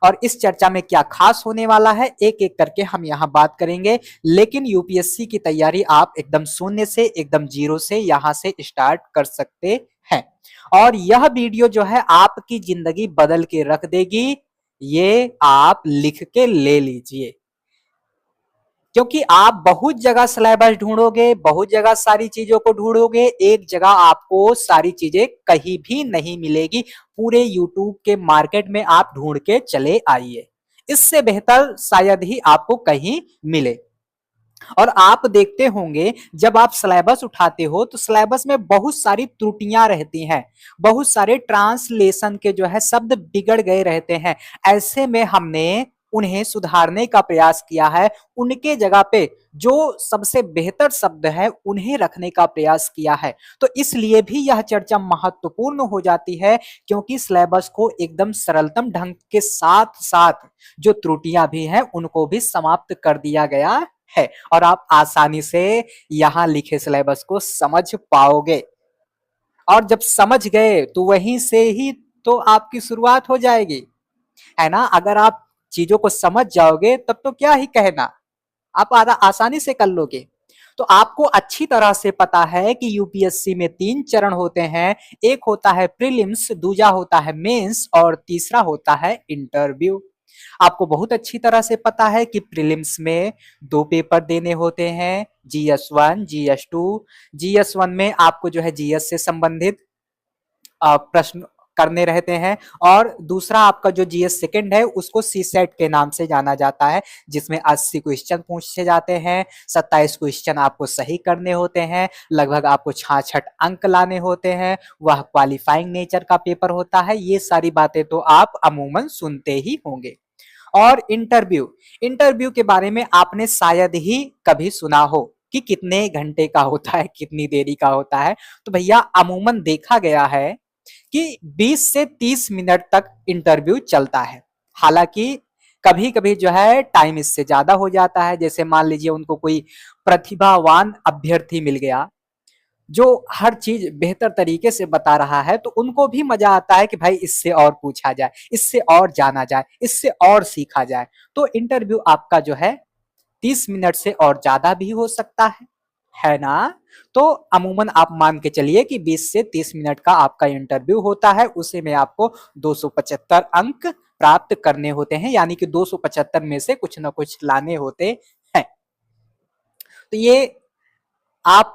और इस चर्चा में क्या खास होने वाला है एक एक करके हम यहाँ बात करेंगे। लेकिन यूपीएससी की तैयारी आप एकदम शून्य से, एकदम जीरो से यहाँ से स्टार्ट कर सकते हैं। और यह वीडियो जो है आपकी जिंदगी बदल के रख देगी, ये आप लिख के ले लीजिए। क्योंकि आप बहुत जगह सिलेबस ढूंढोगे, बहुत जगह सारी चीजों को ढूंढोगे, एक जगह आपको सारी चीजें कहीं भी नहीं मिलेगी। पूरे यूट्यूब के मार्केट में आप ढूंढ के चले आइए, इससे बेहतर शायद ही आपको कहीं मिले। और आप देखते होंगे जब आप सिलेबस उठाते हो तो सिलेबस में बहुत सारी त्रुटियां रहती हैं, बहुत सारे ट्रांसलेशन के जो है शब्द बिगड़ गए रहते हैं। ऐसे में हमने उन्हें सुधारने का प्रयास किया है, उनके जगह पे जो सबसे बेहतर शब्द है उन्हें रखने का प्रयास किया है। तो इसलिए भी यह चर्चा महत्वपूर्ण हो जाती है, क्योंकि सिलेबस को एकदम सरलतम ढंग के साथ साथ जो त्रुटियां भी हैं उनको भी समाप्त कर दिया गया है, और आप आसानी से यहां लिखे सिलेबस को समझ पाओगे। और जब समझ गए तो वहीं से ही तो आपकी शुरुआत हो जाएगी, है ना। अगर आप चीजों को समझ जाओगे तब तो क्या ही कहना, आप आसानी से कर लोगे। तो आपको अच्छी तरह से पता है कि यूपीएससी में 3 चरण होते हैं, एक होता है प्रीलिम्स, दूसरा होता है मेंस और तीसरा होता है इंटरव्यू। आपको बहुत अच्छी तरह से पता है कि प्रीलिम्स में 2 पेपर देने होते हैं, जीएस 1, जीएस 2। जीएस 1 में आपको जो है जीएस से संबंधित प्रश्न करने रहते हैं, और दूसरा आपका जो जीएस सेकंड है उसको सी सेट के नाम से जाना जाता है, जिसमें 80 क्वेश्चन पूछे जाते हैं, 27 क्वेश्चन आपको सही करने होते हैं, लगभग आपको 66 अंक लाने होते हैं, वह क्वालिफाइंग नेचर का पेपर होता है। ये सारी बातें तो आप अमूमन सुनते ही होंगे। और इंटरव्यू, इंटरव्यू के बारे में आपने शायद ही कभी सुना हो कि कितने घंटे का होता है, कितनी देरी का होता है। तो भैया अमूमन देखा गया है कि 20 से 30 मिनट तक इंटरव्यू चलता है। हालांकि कभी कभी जो है टाइम इससे ज्यादा हो जाता है, जैसे मान लीजिए उनको कोई प्रतिभावान अभ्यर्थी मिल गया जो हर चीज बेहतर तरीके से बता रहा है, तो उनको भी मजा आता है कि भाई इससे और पूछा जाए, इससे और जाना जाए, इससे और सीखा जाए। तो इंटरव्यू आपका जो है 30 मिनट से और ज्यादा भी हो सकता है ना। तो अमूमन आप मान के चलिए कि 20 से 30 मिनट का आपका इंटरव्यू होता है, उसी में आपको 275 अंक प्राप्त करने होते हैं, यानी कि 275 में से कुछ ना कुछ लाने होते हैं। तो ये आप,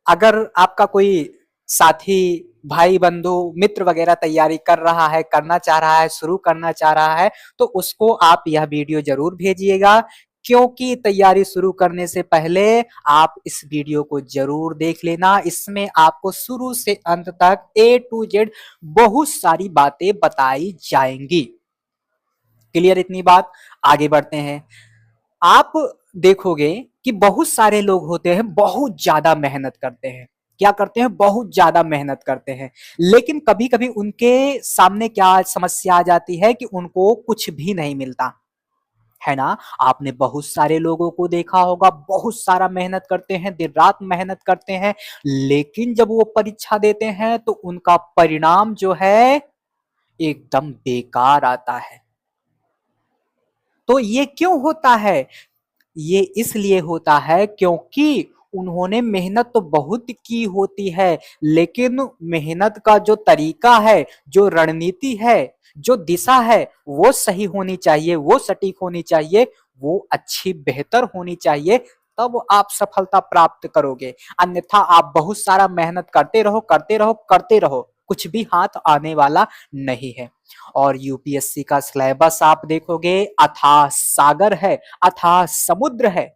अगर आपका कोई साथी, भाई, बंधु, मित्र वगैरह तैयारी कर रहा है, करना चाह रहा है, शुरू करना चाह रहा है, तो उसको आप यह वीडियो जरूर भेजिएगा, क्योंकि तैयारी शुरू करने से पहले आप इस वीडियो को जरूर देख लेना। इसमें आपको शुरू से अंत तक A to Z बहुत सारी बातें बताई जाएंगी। क्लियर इतनी बात? आगे बढ़ते हैं। आप देखोगे कि बहुत सारे लोग होते हैं, बहुत ज्यादा मेहनत करते हैं। क्या करते हैं? बहुत ज्यादा मेहनत करते हैं, लेकिन कभी कभी उनके सामने क्या समस्या आ जाती है कि उनको कुछ भी नहीं मिलता, है ना। आपने बहुत सारे लोगों को देखा होगा, बहुत सारा मेहनत करते हैं, दिन रात मेहनत करते हैं, लेकिन जब वो परीक्षा देते हैं तो उनका परिणाम जो है एकदम बेकार आता है। तो ये क्यों होता है? ये इसलिए होता है क्योंकि उन्होंने मेहनत तो बहुत की होती है, लेकिन मेहनत का जो तरीका है, जो रणनीति है, जो दिशा है, वो सही होनी चाहिए, वो सटीक होनी चाहिए, वो अच्छी बेहतर होनी चाहिए, तब आप सफलता प्राप्त करोगे। अन्यथा आप बहुत सारा मेहनत करते रहो, करते रहो, करते रहो, कुछ भी हाथ आने वाला नहीं है। और यूपीएससी का सिलेबस आप देखोगे, अथाह सागर है, अथाह समुद्र है।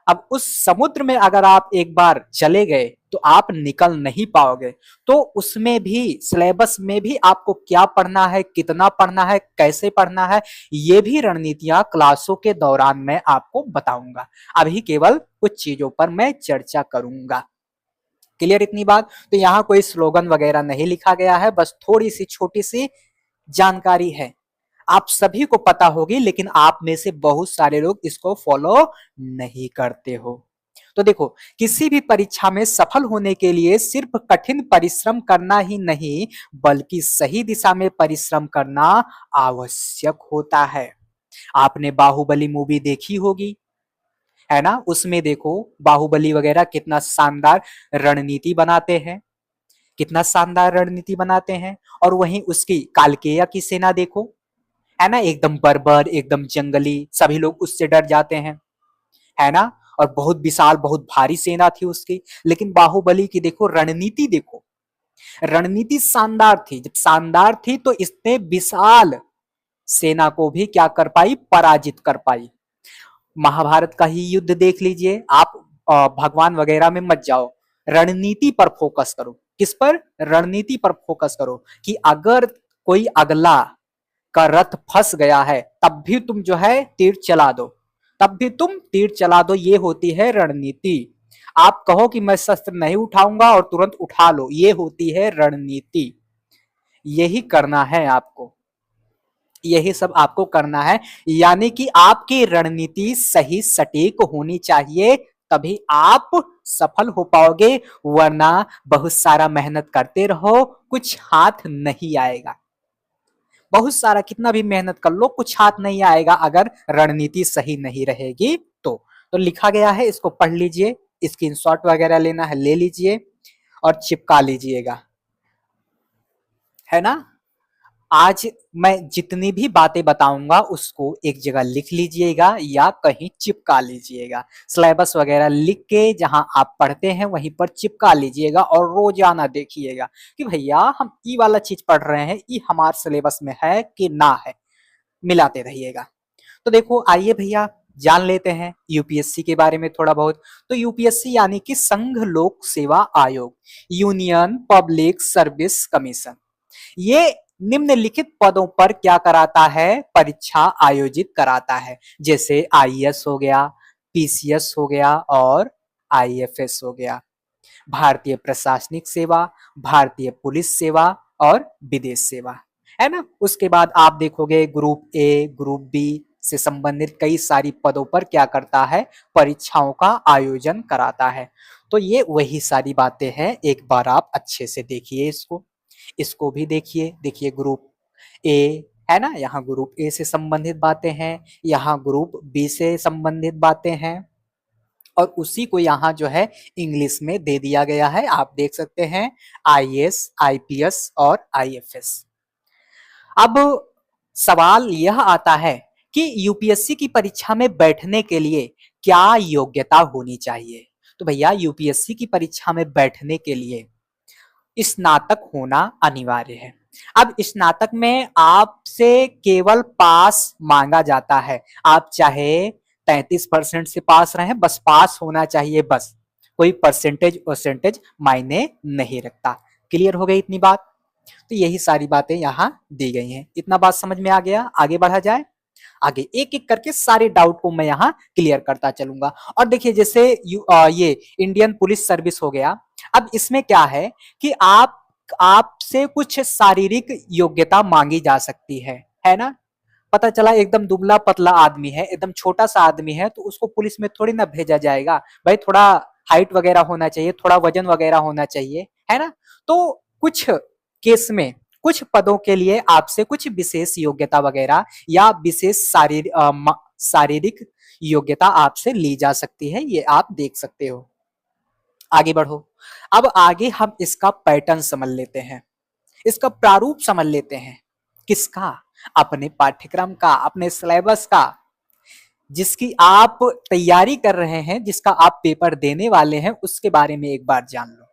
अब उस समुद्र में अगर आप एक बार चले गए तो आप निकल नहीं पाओगे। तो उसमें भी, सिलेबस में भी आपको क्या पढ़ना है, कितना पढ़ना है, कैसे पढ़ना है, ये भी रणनीतियां क्लासों के दौरान मैं आपको बताऊंगा। अभी केवल कुछ चीजों पर मैं चर्चा करूंगा। क्लियर इतनी बात? तो यहाँ कोई स्लोगन वगैरह नहीं लिखा गया है, बस थोड़ी सी छोटी सी जानकारी है। आप सभी को पता होगी, लेकिन आप में से बहुत सारे लोग इसको फॉलो नहीं करते हो। तो देखो, किसी भी परीक्षा में सफल होने के लिए सिर्फ कठिन परिश्रम करना ही नहीं, बल्कि सही दिशा में परिश्रम करना आवश्यक होता है। आपने बाहुबली मूवी देखी होगी, है ना? उसमें देखो बाहुबली वगैरह कितना शानदार रणनीति बनाते हैं, कितना शानदार रणनीति बनाते हैं। और वहीं उसकी कालकेय की सेना देखो, है ना? एकदम बर्बर, एकदम जंगली, सभी लोग उससे डर जाते हैं, है ना? और बहुत विशाल, बहुत भारी सेना थी उसकी। लेकिन बाहुबली की देखो रणनीति, देखो रणनीति शानदार थी। जब शानदार थी तो इसने विशाल सेना को भी क्या कर पाई? पराजित कर पाई। महाभारत का ही युद्ध देख लीजिए आप। भगवान वगैरह में मत जाओ, रणनीति पर फोकस करो। किस पर? रणनीति पर फोकस करो कि अगर कोई अगला का रथ फंस गया है तब भी तुम जो है तीर चला दो, तब भी तुम तीर चला दो। ये होती है रणनीति। आप कहो कि मैं शस्त्र नहीं उठाऊंगा और तुरंत उठा लो, ये होती है रणनीति। यही करना है आपको, यही सब आपको करना है। यानी कि आपकी रणनीति सही सटीक होनी चाहिए, तभी आप सफल हो पाओगे। वरना बहुत सारा मेहनत करते रहो, कुछ हाथ नहीं आएगा। बहुत सारा कितना भी मेहनत कर लो, कुछ हाथ नहीं आएगा अगर रणनीति सही नहीं रहेगी तो लिखा गया है, इसको पढ़ लीजिए, स्क्रीनशॉट वगैरह लेना है ले लीजिए और चिपका लीजिएगा, है ना? आज मैं जितनी भी बातें बताऊंगा उसको एक जगह लिख लीजिएगा या कहीं चिपका लीजिएगा। सिलेबस वगैरह लिख के जहां आप पढ़ते हैं वहीं पर चिपका लीजिएगा और रोजाना देखिएगा कि भैया हम ई वाला चीज पढ़ रहे हैं, ई हमारे सिलेबस में है कि ना है, मिलाते रहिएगा। तो देखो आइए भैया जान लेते हैं यूपीएससी के बारे में थोड़ा बहुत। तो यूपीएससी यानी कि संघ लोक सेवा आयोग, यूनियन पब्लिक सर्विस कमीशन, ये निम्नलिखित पदों पर क्या कराता है? परीक्षा आयोजित कराता है। जैसे आईएएस हो गया, पीसीएस हो गया और आईएफएस हो गया, भारतीय प्रशासनिक सेवा, भारतीय पुलिस सेवा और विदेश सेवा, है ना? उसके बाद आप देखोगे ग्रुप ए, ग्रुप बी से संबंधित कई सारी पदों पर क्या करता है? परीक्षाओं का आयोजन कराता है। तो ये वही सारी बातें हैं, एक बार आप अच्छे से देखिए इसको, इसको भी देखिए। देखिए ग्रुप ए, है ना? यहाँ ग्रुप ए से संबंधित बातें हैं, यहाँ ग्रुप बी से संबंधित बातें हैं और उसी को यहाँ जो है इंग्लिश में दे दिया गया है, आप देख सकते हैं, आईएएस, आईपीएस और आईएफएस। अब सवाल यह आता है कि यूपीएससी की परीक्षा में बैठने के लिए क्या योग्यता होनी चाहिए? तो भैया यूपीएससी की परीक्षा में बैठने के लिए स्नातक होना अनिवार्य है। अब स्नातक में आपसे केवल पास मांगा जाता है। आप चाहे 33% से पास रहे, बस पास होना चाहिए, बस कोई परसेंटेज मायने नहीं रखता। क्लियर हो गई इतनी बात? तो यही सारी बातें यहाँ दी गई हैं। इतना बात समझ में आ गया? आगे बढ़ा जाए। आगे एक एक करके सारे डाउट को मैं यहाँ क्लियर करता चलूंगा। और देखिए जैसे ये इंडियन पुलिस सर्विस हो गया। अब इसमें क्या है कि आपसे कुछ शारीरिक योग्यता मांगी जा सकती है ना? पता चला एकदम दुबला पतला आदमी है, एकदम छोटा सा आदमी है, तो उसको पुलिस में थोड़ी ना भेजा जाएगा। भाई थोड़ा हाइट वगैरह होना चाहिए, थोड़ा वजन वगैरह होना चाहिए, है ना? तो कुछ केस में, कुछ पदों के लिए आपसे कुछ विशेष योग्यता वगैरह या विशेष शारीरिक योग्यता आपसे ली जा सकती है, ये आप देख सकते हो। आगे बढ़ो। अब आगे हम इसका पैटर्न समझ लेते हैं, इसका प्रारूप समझ लेते हैं। किसका? अपने पाठ्यक्रम का, अपने सिलेबस का, जिसकी आप तैयारी कर रहे हैं, जिसका आप पेपर देने वाले हैं, उसके बारे में एक बार जान लो।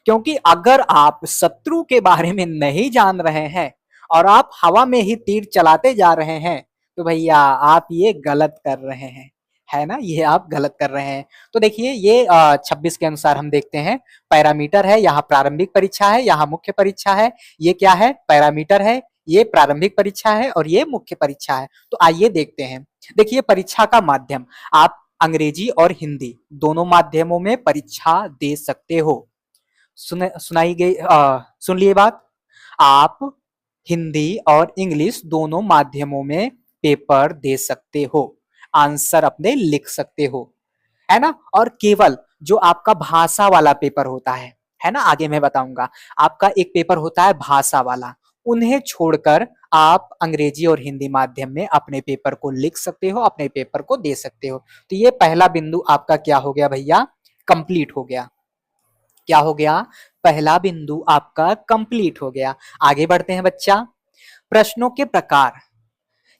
क्योंकि अगर आप शत्रु के बारे में नहीं जान रहे हैं और आप हवा में ही तीर चलाते जा रहे हैं तो भैया आप ये गलत कर रहे हैं, है ना? ये आप गलत कर रहे हैं। तो देखिए ये 26 के अनुसार हम देखते हैं, पैरामीटर है, यहाँ प्रारंभिक परीक्षा है, यहाँ मुख्य परीक्षा है। ये क्या है? पैरामीटर है, ये प्रारंभिक परीक्षा है और ये मुख्य परीक्षा है। तो आइए देखते हैं। देखिए परीक्षा का माध्यम, आप अंग्रेजी और हिंदी दोनों माध्यमों में परीक्षा दे सकते हो। सुनाई गई, सुन लिए बात। आप हिंदी और इंग्लिश दोनों माध्यमों में पेपर दे सकते हो, आंसर अपने लिख सकते हो, है ना। और केवल जो आपका भाषा वाला पेपर होता है ना, आगे मैं बताऊंगा, आपका एक पेपर होता है भाषा वाला, उन्हें छोड़कर आप अंग्रेजी और हिंदी माध्यम में अपने पेपर को लिख सकते हो, अपने पेपर को दे सकते हो। तो ये पहला बिंदु आपका क्या हो गया भैया, कंप्लीट हो गया। क्या हो गया, पहला बिंदु आपका कंप्लीट हो गया। आगे बढ़ते हैं बच्चा। प्रश्नों के प्रकार,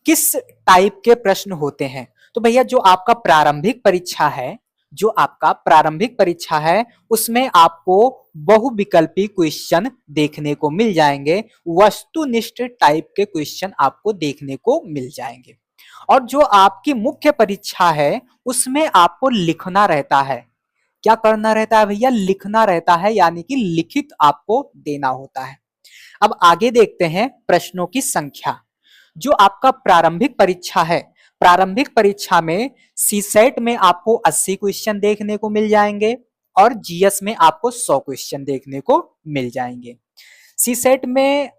किस टाइप के प्रश्न होते हैं? तो भैया जो आपका प्रारंभिक परीक्षा है, जो आपका प्रारंभिक परीक्षा है, उसमें आपको बहुविकल्पी क्वेश्चन देखने को मिल जाएंगे, वस्तुनिष्ठ टाइप के क्वेश्चन आपको देखने को मिल जाएंगे। और जो आपकी मुख्य परीक्षा है, उसमें आपको लिखना रहता है। क्या करना रहता है भैया, लिखना रहता है, यानी कि लिखित आपको देना होता है। अब आगे देखते हैं प्रश्नों की संख्या। जो आपका प्रारंभिक परीक्षा है, प्रारंभिक परीक्षा में सीसेट में आपको 80 क्वेश्चन देखने को मिल जाएंगे और जीएस में आपको 100 क्वेश्चन देखने को मिल जाएंगे। सीसेट में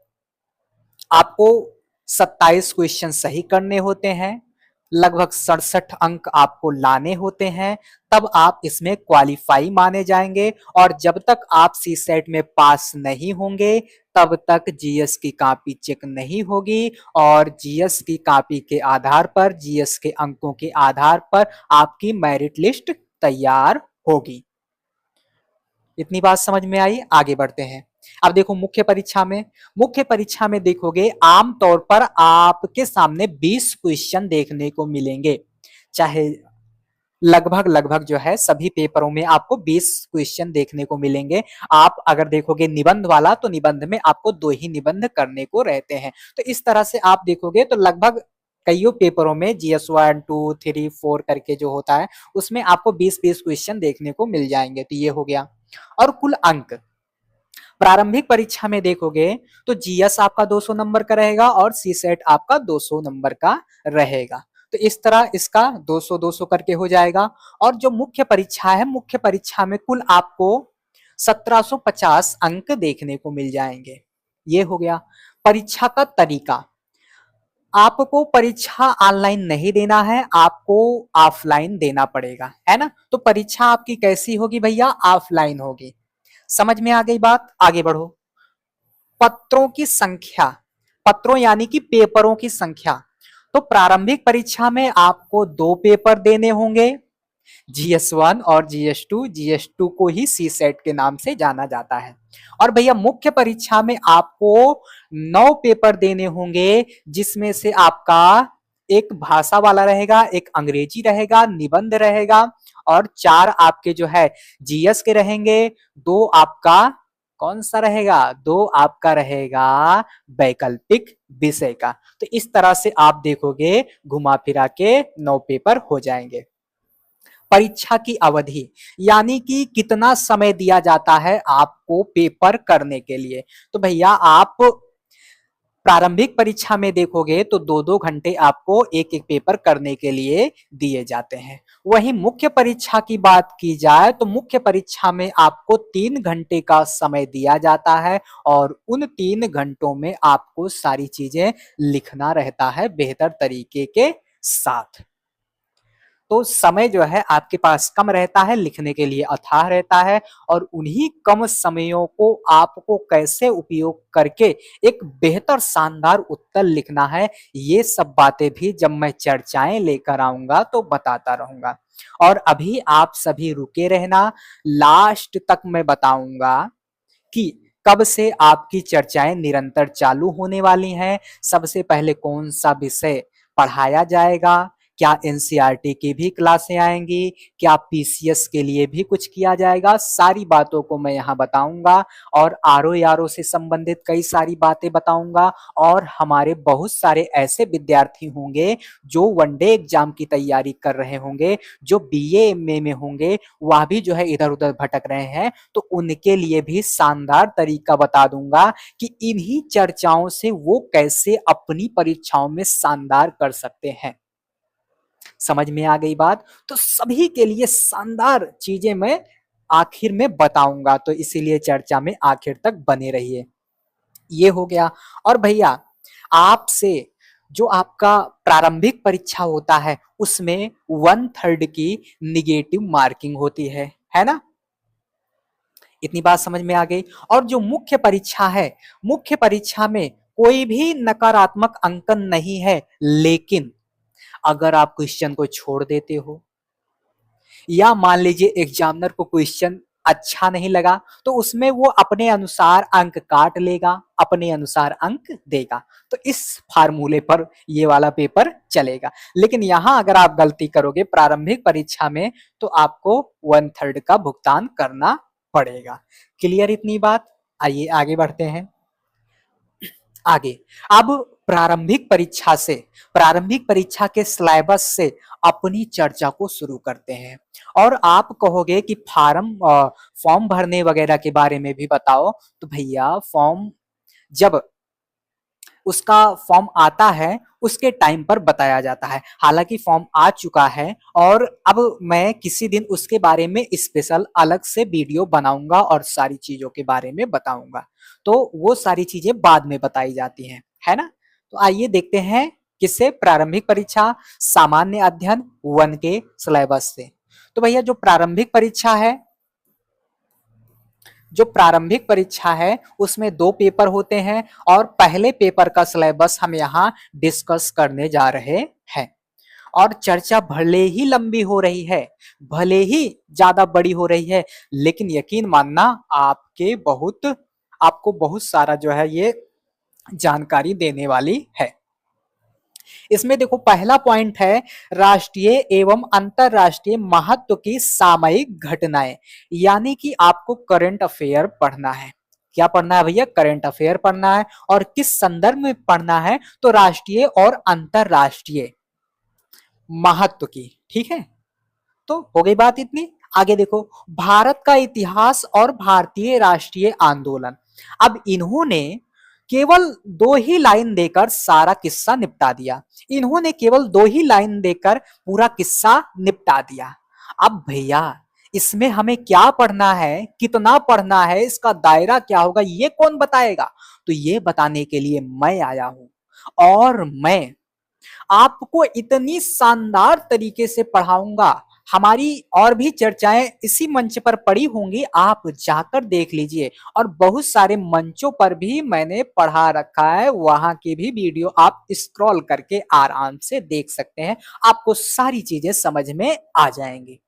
आपको 27 क्वेश्चन सही करने होते हैं, लगभग 67 अंक आपको लाने होते हैं, तब आप इसमें क्वालिफाई माने जाएंगे। और जब तक आप सी सेट में पास नहीं होंगे, तब तक जीएस की कॉपी चेक नहीं होगी, और जीएस की कॉपी के आधार पर, जीएस के अंकों के आधार पर आपकी मेरिट लिस्ट तैयार होगी। इतनी बात समझ में आई, आगे बढ़ते हैं। अब देखो मुख्य परीक्षा में देखोगे आमतौर पर आपके सामने 20 क्वेश्चन देखने को मिलेंगे, चाहे लगभग लगभग जो है सभी पेपरों में आपको 20 क्वेश्चन देखने को मिलेंगे। आप अगर देखोगे निबंध वाला, तो निबंध में आपको 2 ही निबंध करने को रहते हैं। तो इस तरह से आप देखोगे तो लगभग कईयों पेपरों में जीएस 1 2 3 4 करके जो होता है, उसमें आपको 20-20 क्वेश्चन देखने को मिल जाएंगे। तो ये हो गया। और कुल अंक प्रारंभिक परीक्षा में देखोगे तो जीएस आपका 200 नंबर का रहेगा और सी सेट आपका 200 नंबर का रहेगा। तो इस तरह इसका 200-200 करके हो जाएगा। और जो मुख्य परीक्षा है, मुख्य परीक्षा में कुल आपको 1750 अंक देखने को मिल जाएंगे। ये हो गया। परीक्षा का तरीका, आपको परीक्षा ऑनलाइन नहीं देना है, आपको ऑफलाइन देना पड़ेगा, है ना। तो परीक्षा आपकी कैसी होगी भैया, ऑफलाइन होगी। समझ में आ गई बात, आगे बढ़ो। पत्रों की संख्या, पत्रों यानी कि पेपरों की संख्या। तो प्रारंभिक परीक्षा में आपको 2 पेपर देने होंगे, जीएस 1 और जीएस 2। जीएस 2 को ही सी सेट के नाम से जाना जाता है। और भैया मुख्य परीक्षा में आपको 9 पेपर देने होंगे, जिसमें से आपका एक भाषा वाला रहेगा, एक अंग्रेजी रहेगा, निबंध रहेगा, और 4 आपके जो है जीएस के रहेंगे। 2 आपका कौन सा रहेगा, 2 आपका रहेगा वैकल्पिक विषय का। तो इस तरह से आप देखोगे घुमा फिरा के 9 पेपर हो जाएंगे। परीक्षा की अवधि यानी कि कितना समय दिया जाता है आपको पेपर करने के लिए। तो भैया आप प्रारंभिक परीक्षा में देखोगे तो 2-2 घंटे आपको एक एक पेपर करने के लिए दिए जाते हैं। वहीं मुख्य परीक्षा की बात की जाए तो मुख्य परीक्षा में आपको 3 घंटे का समय दिया जाता है, और उन 3 घंटों में आपको सारी चीजें लिखना रहता है बेहतर तरीके के साथ। तो समय जो है आपके पास कम रहता है, लिखने के लिए अथाह रहता है, और उन्हीं कम समयों को आपको कैसे उपयोग करके एक बेहतर शानदार उत्तर लिखना है, ये सब बातें भी जब मैं चर्चाएं लेकर आऊंगा तो बताता रहूंगा। और अभी आप सभी रुके रहना, लास्ट तक मैं बताऊंगा कि कब से आपकी चर्चाएं निरंतर चालू होने वाली हैं, सबसे पहले कौन सा विषय पढ़ाया जाएगा, क्या एनसीईआरटी की भी क्लासें आएंगी, क्या पीसीएस के लिए भी कुछ किया जाएगा, सारी बातों को मैं यहाँ बताऊंगा। और आरओ यारो से संबंधित कई सारी बातें बताऊंगा। और हमारे बहुत सारे ऐसे विद्यार्थी होंगे जो वनडे एग्जाम की तैयारी कर रहे होंगे, जो बीए एमए में होंगे, वह भी जो है इधर उधर भटक रहे हैं, तो उनके लिए भी शानदार तरीका बता दूंगा कि इन्हीं चर्चाओं से वो कैसे अपनी परीक्षाओं में शानदार कर सकते हैं। समझ में आ गई बात, तो सभी के लिए शानदार चीजें मैं आखिर में बताऊंगा, तो इसीलिए चर्चा में आखिर तक बने रहिए। ये हो गया। और भैया आपसे जो आपका प्रारंभिक परीक्षा होता है उसमें 1/3 की निगेटिव मार्किंग होती है ना। इतनी बात समझ में आ गई। और जो मुख्य परीक्षा है, मुख्य परीक्षा में कोई भी नकारात्मक अंकन नहीं है, लेकिन अगर आप क्वेश्चन को छोड़ देते हो या मान लीजिए एग्जामिनर को क्वेश्चन अच्छा नहीं लगा तो उसमें वो अपने अनुसार अंक काट लेगा, अपने अनुसार अंक देगा। तो इस फार्मूले पर ये वाला पेपर चलेगा। लेकिन यहां अगर आप गलती करोगे प्रारंभिक परीक्षा में तो आपको 1/3 का भुगतान करना पड़ेगा। क्लियर इतनी बात। आइए आगे बढ़ते हैं। आगे अब प्रारंभिक परीक्षा से, प्रारंभिक परीक्षा के सिलेबस से अपनी चर्चा को शुरू करते हैं। और आप कहोगे कि फॉर्म भरने वगैरह के बारे में भी बताओ। तो भैया फॉर्म जब उसका फॉर्म आता है उसके टाइम पर बताया जाता है। हालांकि फॉर्म आ चुका है और अब मैं किसी दिन उसके बारे में स्पेशल अलग से वीडियो बनाऊंगा और सारी चीजों के बारे में बताऊंगा। तो वो सारी चीजें बाद में बताई जाती हैं, है ना। तो आइए देखते हैं किससे, प्रारंभिक परीक्षा सामान्य अध्ययन 1 के सिलेबस से। तो भैया जो प्रारंभिक परीक्षा है, जो प्रारंभिक परीक्षा है उसमें 2 पेपर होते हैं और पहले पेपर का सिलेबस हम यहाँ डिस्कस करने जा रहे हैं। और चर्चा भले ही लंबी हो रही है, भले ही ज्यादा बड़ी हो रही है, लेकिन यकीन मानना आपको बहुत सारा जो है ये जानकारी देने वाली है। इसमें देखो पहला पॉइंट है राष्ट्रीय एवं अंतरराष्ट्रीय महत्व की सामयिक घटनाएं, यानी कि आपको करंट अफेयर पढ़ना है। क्या पढ़ना है भैया? करंट अफेयर पढ़ना है। और किस संदर्भ में पढ़ना है? तो राष्ट्रीय और अंतरराष्ट्रीय महत्व की। ठीक है, तो हो गई बात इतनी। आगे देखो भारत का इतिहास और भारतीय राष्ट्रीय आंदोलन। अब इन्होंने केवल 2 ही लाइन देकर सारा किस्सा निपटा दिया। इन्होंने केवल 2 ही लाइन देकर पूरा किस्सा निपटा दिया। अब भैया इसमें हमें क्या पढ़ना है, कितना पढ़ना है, इसका दायरा क्या होगा, ये कौन बताएगा? तो ये बताने के लिए मैं आया हूं। और मैं आपको इतनी शानदार तरीके से पढ़ाऊंगा। हमारी और भी चर्चाएं इसी मंच पर पड़ी होंगी, आप जाकर देख लीजिए। और बहुत सारे मंचों पर भी मैंने पढ़ा रखा है, वहां की भी वीडियो आप स्क्रॉल करके आराम से देख सकते हैं। आपको सारी चीजें समझ में आ जाएंगी,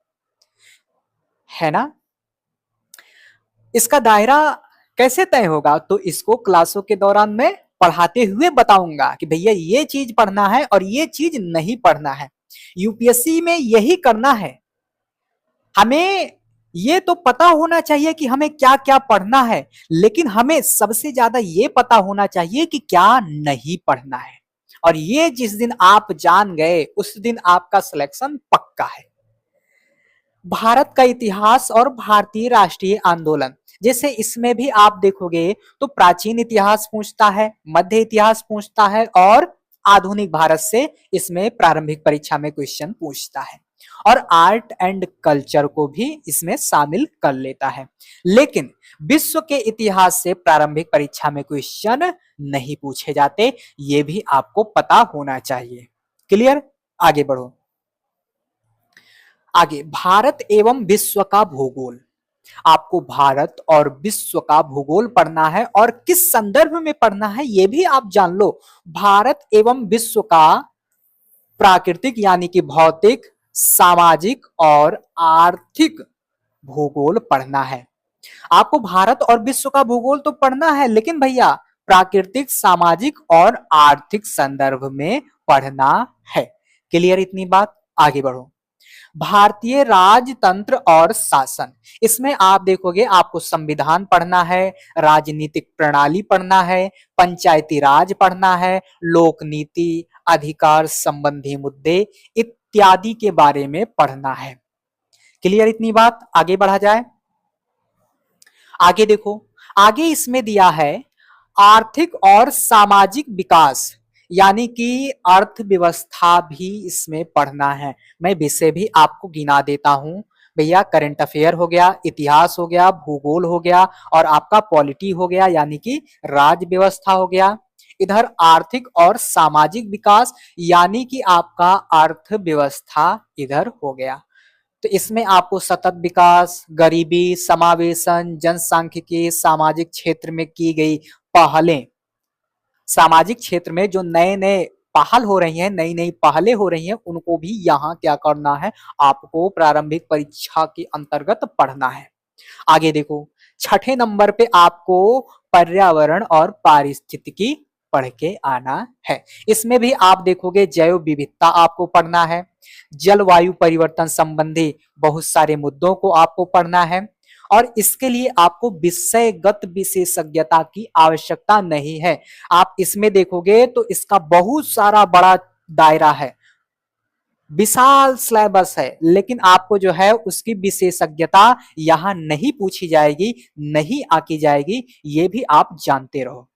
है ना। इसका दायरा कैसे तय होगा? तो इसको क्लासों के दौरान मैं पढ़ाते हुए बताऊंगा कि भैया ये चीज पढ़ना है और ये चीज नहीं पढ़ना है। यूपीएससी में यही करना है। हमें ये तो पता होना चाहिए कि हमें क्या क्या पढ़ना है, लेकिन हमें सबसे ज्यादा ये पता होना चाहिए कि क्या नहीं पढ़ना है। और ये जिस दिन आप जान गए उस दिन आपका सिलेक्शन पक्का है। भारत का इतिहास और भारतीय राष्ट्रीय आंदोलन, जैसे इसमें भी आप देखोगे तो प्राचीन इतिहास पूछता है, मध्य इतिहास पूछता है और आधुनिक भारत से इसमें प्रारंभिक परीक्षा में क्वेश्चन पूछता है। और आर्ट एंड कल्चर को भी इसमें शामिल कर लेता है। लेकिन विश्व के इतिहास से प्रारंभिक परीक्षा में क्वेश्चन नहीं पूछे जाते, ये भी आपको पता होना चाहिए। क्लियर? आगे बढ़ो। आगे भारत एवं विश्व का भूगोल। आपको भारत और विश्व का भूगोल पढ़ना है और किस संदर्भ में पढ़ना है ये भी आप जान लो। भारत एवं विश्व का प्राकृतिक यानी कि भौतिक, सामाजिक और आर्थिक भूगोल पढ़ना है। आपको भारत और विश्व का भूगोल तो पढ़ना है, लेकिन भैया प्राकृतिक, सामाजिक और आर्थिक संदर्भ में पढ़ना है। क्लियर इतनी बात? आगे बढ़ो। भारतीय राजतंत्र और शासन, इसमें आप देखोगे आपको संविधान पढ़ना है, राजनीतिक प्रणाली पढ़ना है, पंचायती राज पढ़ना है, लोक नीति, अधिकार संबंधी मुद्दे इत्यादि के बारे में पढ़ना है। क्लियर इतनी बात? आगे बढ़ा जाए। आगे देखो, आगे इसमें दिया है आर्थिक और सामाजिक विकास, यानी कि अर्थव्यवस्था भी इसमें पढ़ना है। मैं विषय भी आपको गिना देता हूं भैया। करंट अफेयर हो गया, इतिहास हो गया, भूगोल हो गया और आपका पॉलिटी हो गया यानी कि राज्य व्यवस्था हो गया। इधर आर्थिक और सामाजिक विकास, यानी कि आपका अर्थव्यवस्था इधर हो गया। तो इसमें आपको सतत विकास, गरीबी, समावेशन, जनसांख्यिकी, सामाजिक क्षेत्र में की गई पहलें, सामाजिक क्षेत्र में जो नए नए पहल हो रही हैं, नई नई पहलें हो रही हैं, उनको भी यहाँ क्या करना है, आपको प्रारंभिक परीक्षा के अंतर्गत पढ़ना है। आगे देखो, छठे नंबर पे आपको पर्यावरण और पारिस्थितिकी पढ़ के आना है। इसमें भी आप देखोगे जैव विविधता आपको पढ़ना है, जलवायु परिवर्तन संबंधी बहुत सारे मुद्दों को आपको पढ़ना है, और इसके लिए आपको विषयगत विशेषज्ञता की आवश्यकता नहीं है। आप इसमें देखोगे तो इसका बहुत सारा बड़ा दायरा है, विशाल सिलेबस है, लेकिन आपको जो है उसकी विशेषज्ञता यहां नहीं पूछी जाएगी, नहीं आकी जाएगी, ये भी आप जानते रहो।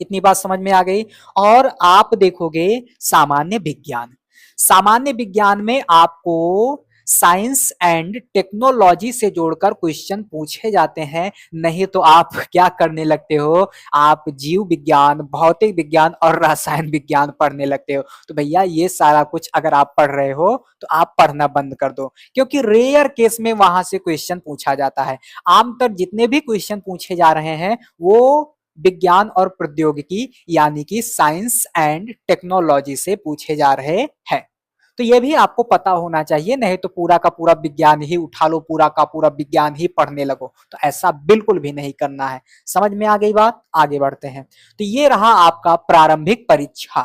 इतनी बात समझ में आ गई। और आप देखोगे सामान्य विज्ञान, सामान्य विज्ञान में आपको साइंस एंड टेक्नोलॉजी से जोड़कर क्वेश्चन पूछे जाते हैं, नहीं तो आप क्या करने लगते हो, आप जीव विज्ञान, भौतिक विज्ञान और रसायन विज्ञान पढ़ने लगते हो। तो भैया ये सारा कुछ अगर आप पढ़ रहे हो तो आप पढ़ना बंद कर दो, क्योंकि रेयर केस में वहां से क्वेश्चन पूछा जाता है। आमतौर जितने भी क्वेश्चन पूछे जा रहे हैं वो विज्ञान और प्रौद्योगिकी यानी कि साइंस एंड टेक्नोलॉजी से पूछे जा रहे हैं। तो ये भी आपको पता होना चाहिए, नहीं तो पूरा का पूरा विज्ञान ही उठा लो, पूरा का पूरा विज्ञान ही पढ़ने लगो, तो ऐसा बिल्कुल भी नहीं करना है। समझ में आ गई बात? आगे बढ़ते हैं। तो ये रहा आपका प्रारंभिक परीक्षा,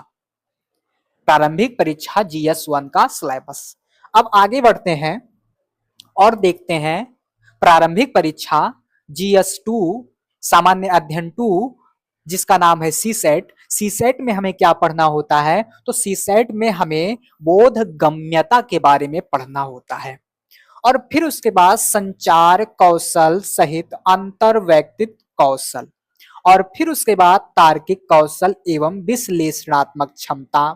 प्रारंभिक परीक्षा GS1 का सिलेबस। अब आगे बढ़ते हैं और देखते हैं प्रारंभिक परीक्षा GS2 सामान्य अध्ययन 2, जिसका नाम है सीसेट। सीसेट में हमें क्या पढ़ना होता है, तो सीसेट में हमें बोध गम्यता के बारे में पढ़ना होता है, और फिर उसके बाद संचार कौशल सहित अंतर व्यक्तित्व कौशल, और फिर उसके बाद तार्किक कौशल एवं विश्लेषणात्मक क्षमता,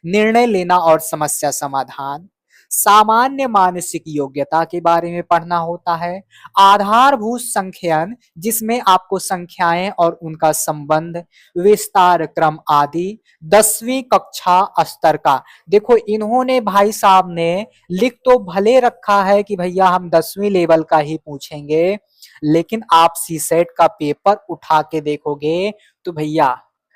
निर्णय लेना और समस्या समाधान, सामान्य मानसिक योग्यता के बारे में पढ़ना होता है, आधारभूत संख्यान जिसमें आपको संख्याएं और उनका संबंध, विस्तार क्रम आदि, 10वीं कक्षा स्तर का। देखो इन्होंने भाई साहब ने लिख तो भले रखा है कि भैया हम 10वीं लेवल का ही पूछेंगे, लेकिन आप सीसेट का पेपर उठा के देखोगे तो भैया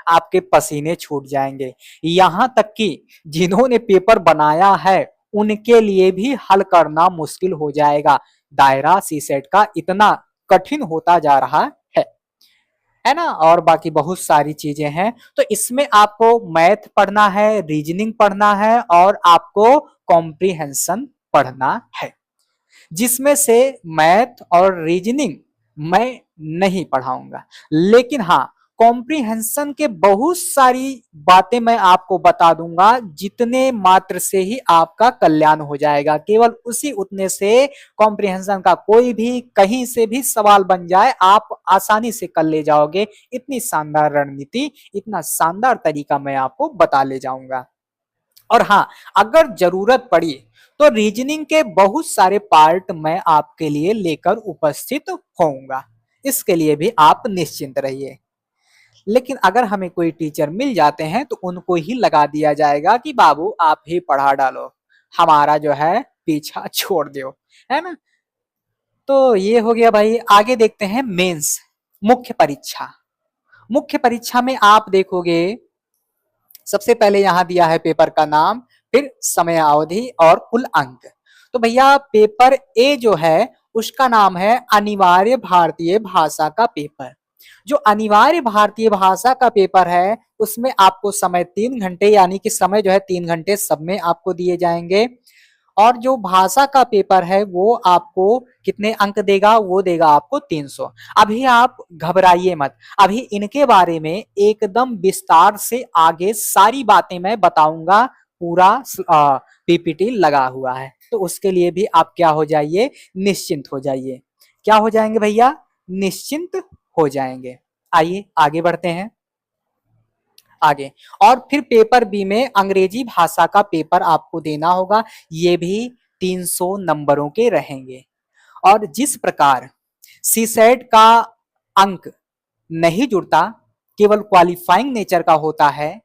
आपके पसीने छूट जाएंगे। यहां तक कि जिन्होंने पेपर बनाया है उनके लिए भी हल करना मुश्किल हो जाएगा। दायरा सीसेट का इतना कठिन होता जा रहा है ना, और बाकी बहुत सारी चीजें हैं। तो इसमें आपको मैथ पढ़ना है, रीजनिंग पढ़ना है, और आपको कॉम्प्रिहेंशन पढ़ना है, जिसमें से मैथ और रीजनिंग मैं नहीं पढ़ाऊंगा, लेकिन हाँ कॉम्प्रिहेंशन के बहुत सारी बातें मैं आपको बता दूंगा, जितने मात्र से ही आपका कल्याण हो जाएगा। केवल उसी उतने से कॉम्प्रिहेंशन का कोई भी कहीं से भी सवाल बन जाए आप आसानी से कर ले जाओगे। इतनी शानदार रणनीति, इतना शानदार तरीका मैं आपको बता ले जाऊंगा। और हाँ, अगर जरूरत पड़ी तो रीजनिंग के बहुत सारे पार्ट मैं आपके लिए लेकर उपस्थित होऊंगा, इसके लिए भी आप निश्चिंत रहिए। लेकिन अगर हमें कोई टीचर मिल जाते हैं तो उनको ही लगा दिया जाएगा कि बाबू आप ही पढ़ा डालो, हमारा जो है पीछा छोड़ दो, है ना। तो ये हो गया भाई। आगे देखते हैं मेंस, मुख्य परीक्षा। मुख्य परीक्षा में आप देखोगे सबसे पहले यहां दिया है पेपर का नाम, फिर समय अवधि और कुल अंक। तो भैया पेपर ए जो है उसका नाम है अनिवार्य भारतीय भाषा का पेपर। जो अनिवार्य भारतीय भाषा का पेपर है उसमें आपको समय 3 घंटे, यानी कि समय जो है 3 घंटे सब में आपको दिए जाएंगे। और जो भाषा का पेपर है वो आपको कितने अंक देगा, वो देगा आपको 300। अभी आप घबराइए मत, अभी इनके बारे में एकदम विस्तार से आगे सारी बातें मैं बताऊंगा, पूरा पीपीटी लगा हुआ है, तो उसके लिए भी आप क्या हो जाइए, निश्चिंत हो जाइए। क्या हो जाएंगे भैया, निश्चिंत हो जाएंगे। आइए आगे बढ़ते हैं आगे। और फिर पेपर बी में अंग्रेजी भाषा का पेपर आपको देना होगा, ये भी 300 नंबरों के रहेंगे। और जिस प्रकार सीसेट का अंक नहीं जुड़ता, केवल क्वालिफाइंग नेचर का होता है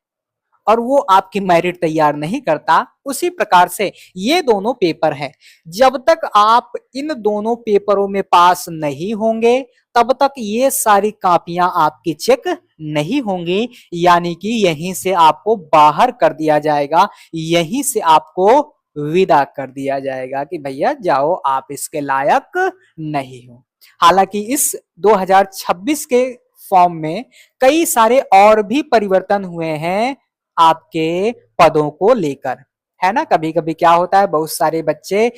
और वो आपकी मेरिट तैयार नहीं करता, उसी प्रकार से ये दोनों पेपर हैं। जब तक आप इन दोनों पेपरों में पास नहीं होंगे तब तक ये सारी कॉपियां आपकी चेक नहीं होंगी, यानी कि यहीं से आपको बाहर कर दिया जाएगा, यहीं से आपको विदा कर दिया जाएगा कि भैया जाओ, आप इसके लायक नहीं हो। हालांकि इस 2026 के फॉर्म में कई सारे और भी परिवर्तन हुए हैं आपके पदों को लेकर, है ना। कभी कभी क्या होता है, बहुत सारे बच्चे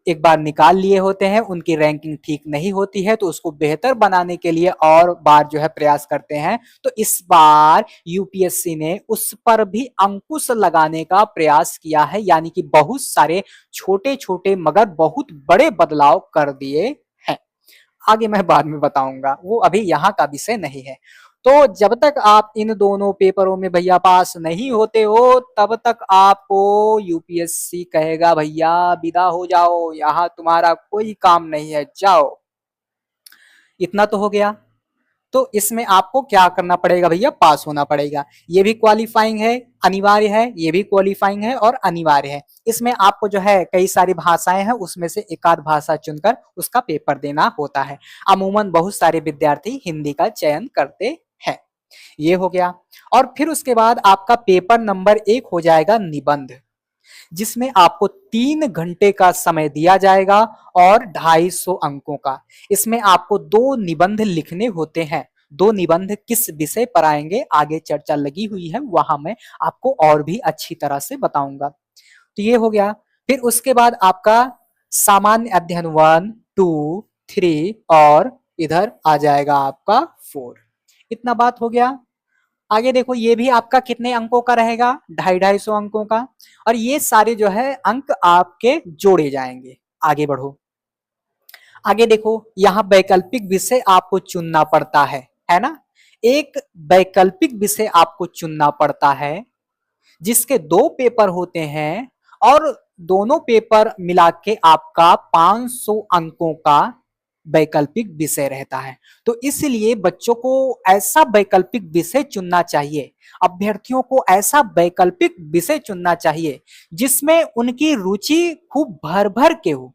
एक बार निकाल लिए होते हैं, उनकी रैंकिंग ठीक नहीं होती है तो उसको बेहतर बनाने के लिए और बार जो है प्रयास करते हैं। तो इस बार यूपीएससी ने उस पर भी अंकुश लगाने का प्रयास किया है, यानी कि बहुत सारे छोटे छोटे मगर बहुत बड़े बदलाव कर दिए हैं। आगे मैं बाद में बताऊंगा, वो अभी यहाँ का विषय नहीं है। तो जब तक आप इन दोनों पेपरों में भैया पास नहीं होते हो तब तक आपको यूपीएससी कहेगा भैया विदा हो जाओ, यहाँ तुम्हारा कोई काम नहीं है, जाओ। इतना तो हो गया। तो इसमें आपको क्या करना पड़ेगा भैया, पास होना पड़ेगा। ये भी क्वालिफाइंग है, अनिवार्य है, ये भी क्वालिफाइंग है और अनिवार्य है। इसमें आपको जो है कई सारी भाषाएं हैं, उसमें से एक आध भाषा चुनकर उसका पेपर देना होता है। अमूमन बहुत सारे विद्यार्थी हिंदी का चयन करते हैं। ये हो गया। और फिर उसके बाद आपका पेपर नंबर 1 हो जाएगा निबंध, जिसमें आपको 3 घंटे का समय दिया जाएगा और 250 अंकों का। इसमें आपको 2 निबंध लिखने होते हैं। 2 निबंध किस विषय पर आएंगे आगे चर्चा लगी हुई है, वहां मैं आपको और भी अच्छी तरह से बताऊंगा। तो ये हो गया। फिर उसके बाद आपका सामान्य अध्ययन 1, 2, 3 और इधर आ जाएगा आपका 4। इतना बात हो गया। आगे देखो, ये भी आपका कितने अंकों का रहेगा, 250-250 अंकों का। और ये सारे जो है अंक आपके जोड़े जाएंगे। आगे बढ़ो। आगे देखो, यहाँ वैकल्पिक विषय आपको चुनना पड़ता है ना। एक वैकल्पिक विषय आपको चुनना पड़ता है जिसके 2 पेपर होते हैं और दोनों पेपर मिला के आपका 500 अंकों का वैकल्पिक विषय रहता है। तो इसलिए बच्चों को ऐसा वैकल्पिक विषय चुनना चाहिए, अभ्यर्थियों को ऐसा वैकल्पिक विषय चुनना चाहिए जिसमें उनकी रुचि खूब भर भर के हो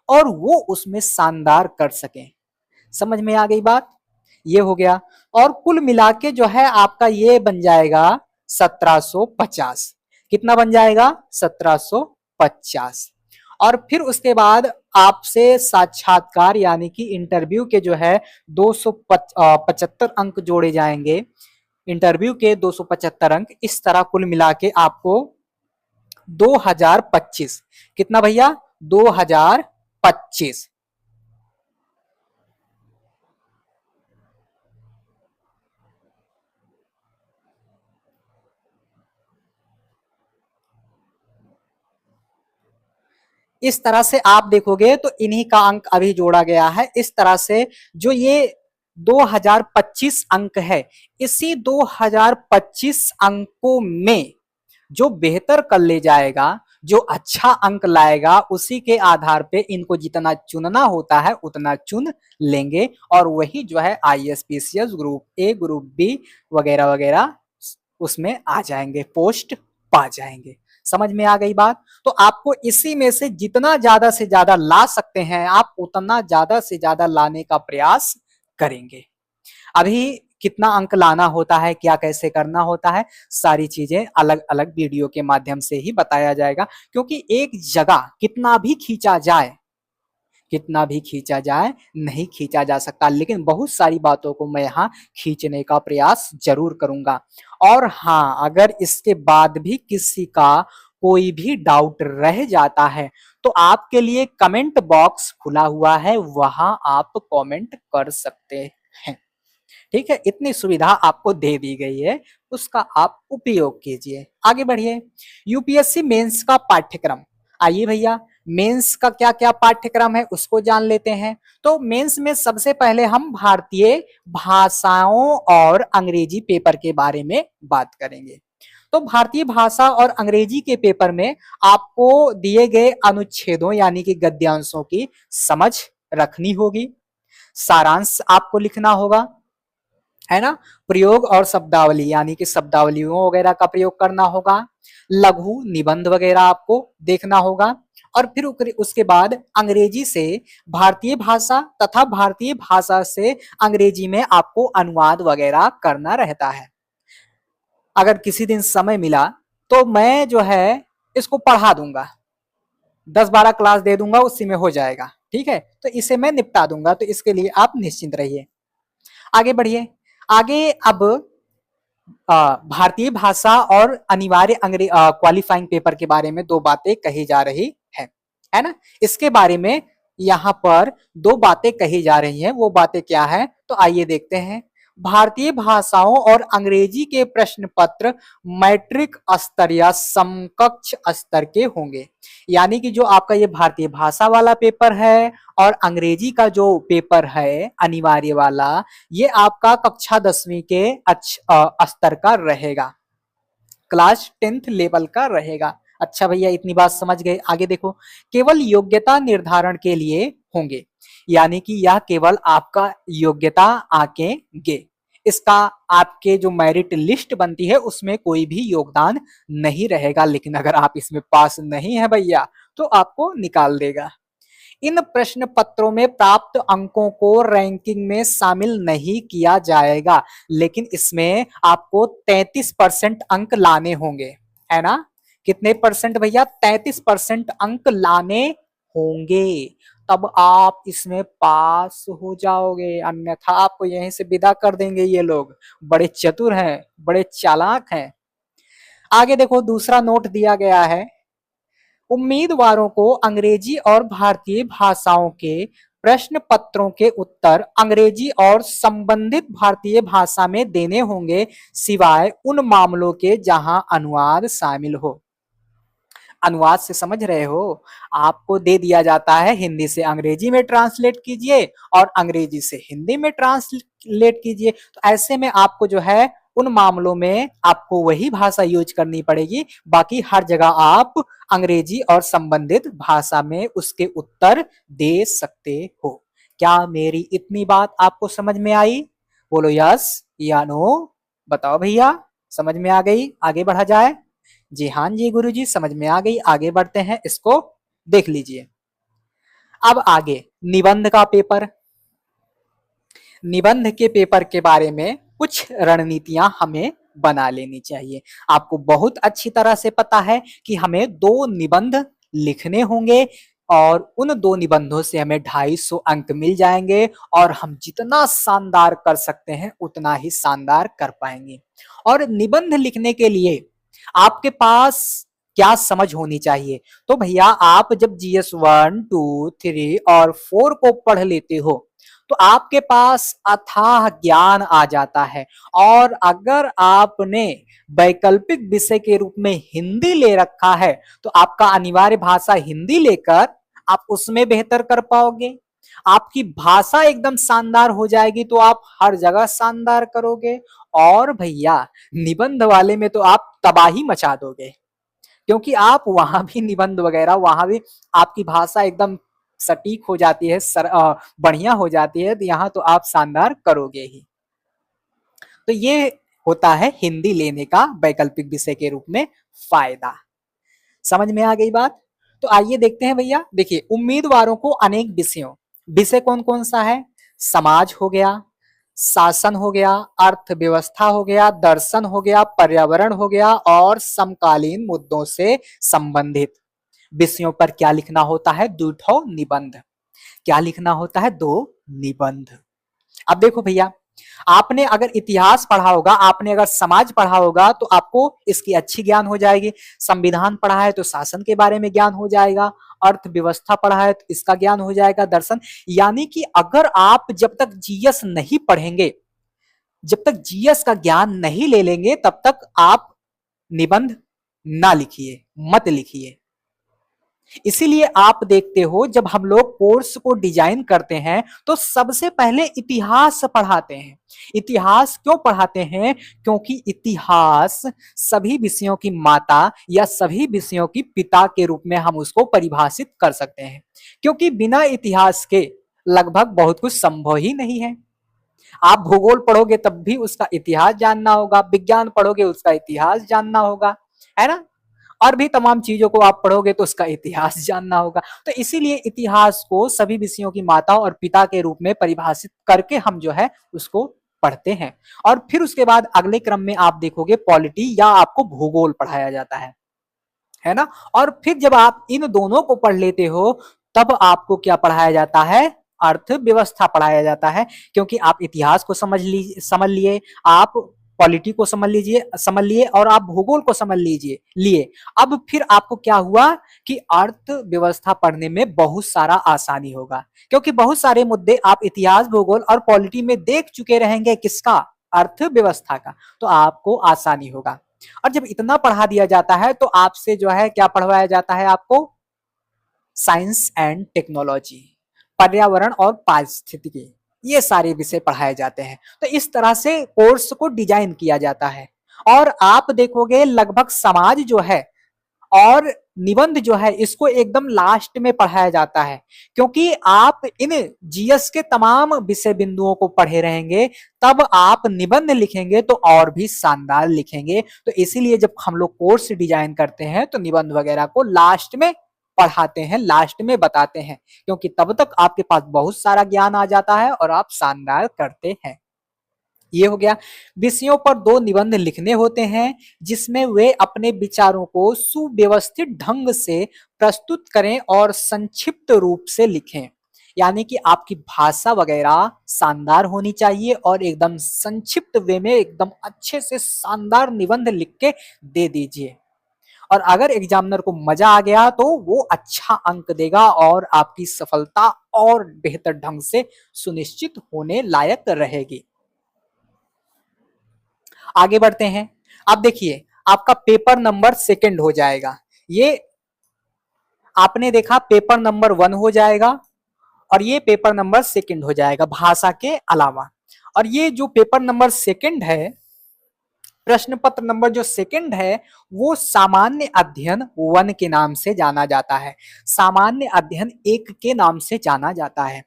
और वो उसमें शानदार कर सकें। समझ में आ गई बात। ये हो गया। और कुल मिला के जो है आपका ये बन जाएगा 1750। कितना बन जाएगा, 1750। और फिर उसके बाद आपसे साक्षात्कार यानी कि इंटरव्यू के जो है 275 अंक जोड़े जाएंगे। इंटरव्यू के 275 अंक, इस तरह कुल मिला के आपको 2025। कितना भैया, 2025। इस तरह से आप देखोगे तो इन्हीं का अंक अभी जोड़ा गया है। इस तरह से जो ये 2025 अंक है, इसी 2025 अंकों में जो बेहतर कर ले जाएगा, जो अच्छा अंक लाएगा, उसी के आधार पे इनको जितना चुनना होता है उतना चुन लेंगे और वही जो है आईएसपीसीएस ग्रुप ए, ग्रुप बी वगैरह वगैरह उसमें आ जाएंगे, पोस्ट पा जाएंगे। समझ में आ गई बात। तो आपको इसी में से जितना ज्यादा से ज्यादा ला सकते हैं आप उतना ज्यादा से ज्यादा लाने का प्रयास करेंगे। अभी कितना अंक लाना होता है, क्या कैसे करना होता है, सारी चीजें अलग अलग वीडियो के माध्यम से ही बताया जाएगा। क्योंकि एक जगह कितना भी खींचा जाए, कितना भी खींचा जाए नहीं खींचा जा सकता, लेकिन बहुत सारी बातों को मैं यहाँ खींचने का प्रयास जरूर करूंगा। और हाँ, अगर इसके बाद भी किसी का कोई भी डाउट रह जाता है तो आपके लिए कमेंट बॉक्स खुला हुआ है, वहां आप कमेंट कर सकते हैं। ठीक है, इतनी सुविधा आपको दे दी गई है, उसका आप उपयोग कीजिए। आगे बढ़िए। यूपीएससी मेंस का पाठ्यक्रम, आइए भैया मेंस का क्या क्या पाठ्यक्रम है उसको जान लेते हैं। तो मेंस में सबसे पहले हम भारतीय भाषाओं और अंग्रेजी पेपर के बारे में बात करेंगे। तो भारतीय भाषा और अंग्रेजी के पेपर में आपको दिए गए अनुच्छेदों यानी कि गद्यांशों की समझ रखनी होगी, सारांश आपको लिखना होगा, है ना। प्रयोग और शब्दावली यानी कि शब्दावलियों वगैरह का प्रयोग करना होगा। लघु निबंध वगैरह आपको देखना होगा। और फिर उसके बाद अंग्रेजी से भारतीय भाषा तथा भारतीय भाषा से अंग्रेजी में आपको अनुवाद वगैरह करना रहता है। अगर किसी दिन समय मिला तो मैं जो है इसको पढ़ा दूंगा, 10-12 क्लास दे दूंगा, उसी में हो जाएगा। ठीक है, तो इसे मैं निपटा दूंगा, तो इसके लिए आप निश्चिंत रहिए। आगे बढ़िए। आगे अब भारतीय भाषा और अनिवार्य क्वालिफाइंग पेपर के बारे में दो बातें कही जा रही है ना। इसके बारे में यहाँ पर दो बातें कही जा रही हैं, वो बातें क्या है तो आइए देखते हैं। भारतीय भाषाओं और अंग्रेजी के प्रश्न पत्र मैट्रिक स्तर या समकक्ष स्तर के होंगे। यानी कि जो आपका ये भारतीय भाषा वाला पेपर है और अंग्रेजी का जो पेपर है अनिवार्य वाला, ये आपका कक्षा 10वीं के स्तर का रहेगा, क्लास 10th लेवल का रहेगा। अच्छा भैया, इतनी बात समझ गए। आगे देखो, केवल योग्यता निर्धारण के लिए होंगे, यानी कि यह केवल आपका योग्यता आंकेंगे। इसका आपके जो मेरिट लिस्ट बनती है उसमें कोई भी योगदान नहीं रहेगा, लेकिन अगर आप इसमें पास नहीं है भैया तो आपको निकाल देगा। इन प्रश्न पत्रों में प्राप्त अंकों को रैंकिंग में शामिल नहीं किया जाएगा, लेकिन इसमें आपको 33% अंक लाने होंगे, है ना। कितने परसेंट भैया? 33% अंक लाने होंगे, तब आप इसमें पास हो जाओगे, अन्यथा आपको यहीं से विदा कर देंगे। ये लोग बड़े चतुर हैं, बड़े चालाक हैं। आगे देखो, दूसरा नोट दिया गया है, उम्मीदवारों को अंग्रेजी और भारतीय भाषाओं के प्रश्न पत्रों के उत्तर अंग्रेजी और संबंधित भारतीय भाषा में देने होंगे, सिवाय उन मामलों के जहां अनुवाद शामिल हो। अनुवाद से समझ रहे हो, आपको दे दिया जाता है हिंदी से अंग्रेजी में ट्रांसलेट कीजिए और अंग्रेजी से हिंदी में ट्रांसलेट कीजिए, तो ऐसे में आपको जो है उन मामलों में आपको वही भाषा यूज करनी पड़ेगी, बाकी हर जगह आप अंग्रेजी और संबंधित भाषा में उसके उत्तर दे सकते हो। क्या मेरी इतनी बात आपको समझ में आई? बोलो यस या नो, बताओ भैया, समझ में आ गई? आगे बढ़ा जाए। जी हाँ जी गुरुजी, समझ में आ गई। आगे बढ़ते हैं, इसको देख लीजिए। अब आगे निबंध का पेपर। निबंध के पेपर के बारे में कुछ रणनीतियां हमें बना लेनी चाहिए। आपको बहुत अच्छी तरह से पता है कि हमें 2 निबंध लिखने होंगे और उन 2 निबंधों से हमें 250 अंक मिल जाएंगे और हम जितना शानदार कर सकते हैं उतना ही शानदार कर पाएंगे। और निबंध लिखने के लिए आपके पास क्या समझ होनी चाहिए? तो भैया, आप जब GS 1, 2, 3 और 4 को पढ़ लेते हो तो आपके पास अथाह ज्ञान आ जाता है। और अगर आपने वैकल्पिक विषय के रूप में हिंदी ले रखा है तो आपका अनिवार्य भाषा हिंदी लेकर आप उसमें बेहतर कर पाओगे। आपकी भाषा एकदम शानदार हो जाएगी तो आप हर जगह शानदार करोगे। और भैया, निबंध वाले में तो आप तबाही मचा दोगे, क्योंकि आप वहां भी निबंध वगैरह, वहां भी आपकी भाषा एकदम सटीक हो जाती है, बढ़िया हो जाती है, तो यहाँ तो आप शानदार करोगे ही। तो ये होता है हिंदी लेने का वैकल्पिक विषय के रूप में फायदा। समझ में आ गई बात? तो आइए देखते हैं भैया। देखिए, उम्मीदवारों को अनेक विषय कौन कौन सा है? समाज हो गया, शासन हो गया, अर्थव्यवस्था हो गया, दर्शन हो गया, पर्यावरण हो गया और समकालीन मुद्दों से संबंधित विषयों पर क्या लिखना होता है? 2 निबंध। क्या लिखना होता है? 2 निबंध। अब देखो भैया, आपने अगर इतिहास पढ़ा होगा, आपने अगर समाज पढ़ा होगा तो आपको इसकी अच्छी ज्ञान हो जाएगी। संविधान पढ़ा है तो शासन के बारे में ज्ञान हो जाएगा। अर्थव्यवस्था पढ़ा है तो इसका ज्ञान हो जाएगा। दर्शन, यानी कि अगर आप जब तक GS नहीं पढ़ेंगे, जब तक GS का ज्ञान नहीं ले लेंगे, तब तक आप निबंध ना लिखिए, मत लिखिए। इसीलिए आप देखते हो, जब हम लोग कोर्स को डिजाइन करते हैं तो सबसे पहले इतिहास पढ़ाते हैं। इतिहास क्यों पढ़ाते हैं? क्योंकि इतिहास सभी विषयों की माता या सभी विषयों की पिता के रूप में हम उसको परिभाषित कर सकते हैं, क्योंकि बिना इतिहास के लगभग बहुत कुछ संभव ही नहीं है। आप भूगोल पढ़ोगे तब भी उसका इतिहास जानना होगा, विज्ञान पढ़ोगे उसका इतिहास जानना होगा, है ना? और भी तमाम चीजों को आप पढ़ोगे तो उसका इतिहास जानना होगा। तो इसीलिए इतिहास को सभी विषयों की माता और पिता के रूप में परिभाषित करके हम जो है उसको पढ़ते हैं। और फिर उसके बाद अगले क्रम में आप देखोगे पॉलिटी या आपको भूगोल पढ़ाया जाता है ना? और फिर जब आप इन दोनों को पढ़ लेते हो तब आपको क्या पढ़ाया जाता है? अर्थव्यवस्था पढ़ाया जाता है, क्योंकि आप इतिहास को समझ लिए, आप पॉलिटी को समझ लिए और आप भूगोल को समझ लिए। अब फिर आपको क्या हुआ कि अर्थव्यवस्था पढ़ने में बहुत सारा आसानी होगा, क्योंकि बहुत सारे मुद्दे आप इतिहास, भूगोल और पॉलिटी में देख चुके रहेंगे। किसका? अर्थव्यवस्था का। तो आपको आसानी होगा। और जब इतना पढ़ा दिया जाता है तो आपसे जो है क्या पढ़वाया जाता है? आपको साइंस एंड टेक्नोलॉजी, पर्यावरण और पारिस्थितिकी, ये सारे विषय पढ़ाए जाते हैं। तो इस तरह से कोर्स को डिजाइन किया जाता है। और आप देखोगे लगभग समाज जो है और निबंध जो है इसको एकदम लास्ट में पढ़ाया जाता है, क्योंकि आप इन जीएस के तमाम विषय बिंदुओं को पढ़े रहेंगे, तब आप निबंध लिखेंगे तो और भी शानदार लिखेंगे। तो इसीलिए जब हम लोग कोर्स डिजाइन करते हैं तो निबंध वगैरह को लास्ट में पढ़ाते हैं, लास्ट में बताते हैं, क्योंकि तब तक आपके पास बहुत सारा ज्ञान आ जाता है और आप शानदार करते हैं। ये हो गया। विषयों पर 2 निबंध लिखने होते हैं, जिसमें वे अपने विचारों को सुव्यवस्थित ढंग से प्रस्तुत करें और संक्षिप्त रूप से लिखें। यानी कि आपकी भाषा वगैरह शानदार होनी चाहिए और एकदम संक्षिप्त वे में एकदम अच्छे से शानदार निबंध लिख के दे दीजिए। और अगर एग्जामिनर को मजा आ गया तो वो अच्छा अंक देगा और आपकी सफलता और बेहतर ढंग से सुनिश्चित होने लायक रहेगी। आगे बढ़ते हैं। अब देखिए आपका पेपर नंबर 2 हो जाएगा। ये आपने देखा पेपर नंबर 1 हो जाएगा और ये पेपर नंबर 2 हो जाएगा भाषा के अलावा। और ये जो पेपर नंबर 2 है, प्रश्न पत्र नंबर जो 2 है, वो सामान्य अध्ययन 1 के नाम से जाना जाता है, सामान्य अध्ययन 1 के नाम से जाना जाता है,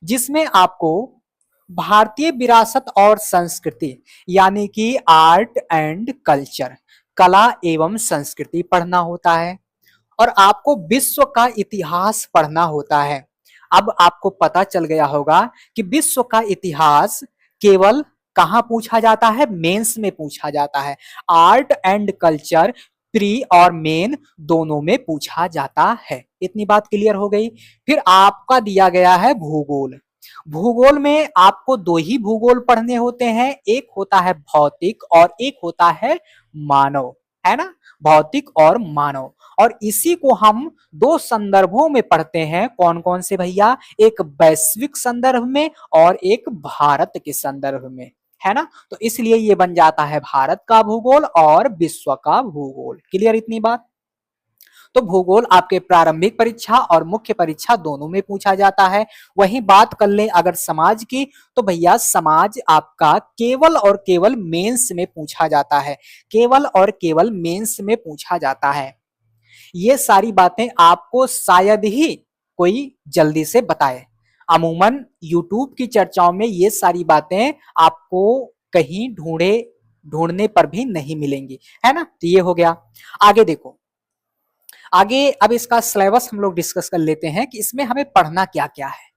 जिसमें आपको भारतीय विरासत और संस्कृति यानी कि आर्ट एंड कल्चर, कला एवं संस्कृति पढ़ना होता है। और आपको विश्व का इतिहास पढ़ना होता है। अब आपको पता चल गया होगा कि विश्व का इतिहास केवल कहां पूछा जाता है? मेंस में पूछा जाता है। आर्ट एंड कल्चर प्री और मेन दोनों में पूछा जाता है। इतनी बात क्लियर हो गई। फिर आपका दिया गया है भूगोल। भूगोल में आपको 2 ही भूगोल पढ़ने होते हैं, एक होता है भौतिक और एक होता है मानव, है ना? भौतिक और मानव। और इसी को हम 2 संदर्भों में पढ़ते हैं। कौन कौन से भैया? एक वैश्विक संदर्भ में और एक भारत के संदर्भ में, है ना? तो इसलिए ये बन जाता है भारत का भूगोल और विश्व का भूगोल। क्लियर इतनी बात? तो भूगोल आपके प्रारंभिक परीक्षा और मुख्य परीक्षा दोनों में पूछा जाता है। वहीं बात कर ले अगर समाज की, तो भैया समाज आपका केवल और केवल मेंस में पूछा जाता है, केवल और केवल मेंस में पूछा जाता है। ये सारी बातें आपको शायद ही कोई जल्दी से बताए। अमूमन यूट्यूब की चर्चाओं में ये सारी बातें आपको कहीं ढूंढने पर भी नहीं मिलेंगी, है ना? तो ये हो गया। आगे देखो, आगे अब इसका सिलेबस हम लोग डिस्कस कर लेते हैं कि इसमें हमें पढ़ना क्या क्या है।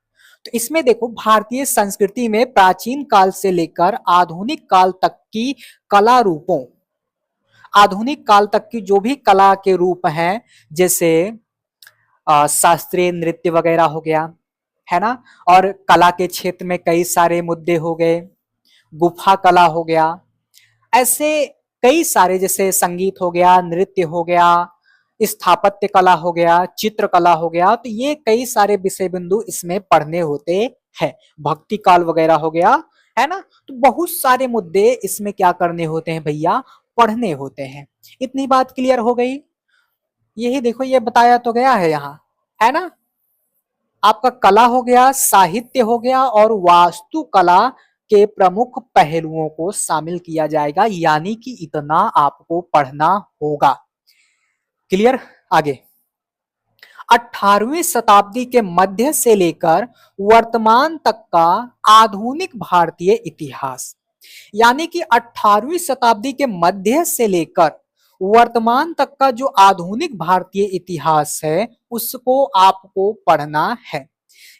तो इसमें देखो भारतीय संस्कृति में प्राचीन काल से लेकर आधुनिक काल तक की कला रूपों, आधुनिक काल तक की जो भी कला के रूप हैं, जैसे शास्त्रीय नृत्य वगैरह हो गया, है ना? और कला के क्षेत्र में कई सारे मुद्दे हो गए, गुफा कला हो गया, ऐसे कई सारे, जैसे संगीत हो गया, नृत्य हो गया, स्थापत्य कला हो गया, चित्र कला हो गया। तो ये कई सारे विषय बिंदु इसमें पढ़ने होते हैं। भक्ति काल वगैरह हो गया, है ना? तो बहुत सारे मुद्दे इसमें क्या करने होते हैं भैया? पढ़ने होते हैं। इतनी बात क्लियर हो गई? यही देखो, ये बताया तो गया है यहाँ, है ना? आपका कला हो गया, साहित्य हो गया और वास्तुकला के प्रमुख पहलुओं को शामिल किया जाएगा, यानी कि इतना आपको पढ़ना होगा। क्लियर? आगे 18वीं शताब्दी के मध्य से लेकर वर्तमान तक का आधुनिक भारतीय इतिहास, यानी कि 18वीं शताब्दी के मध्य से लेकर वर्तमान तक का जो आधुनिक भारतीय इतिहास है उसको आपको पढ़ना है।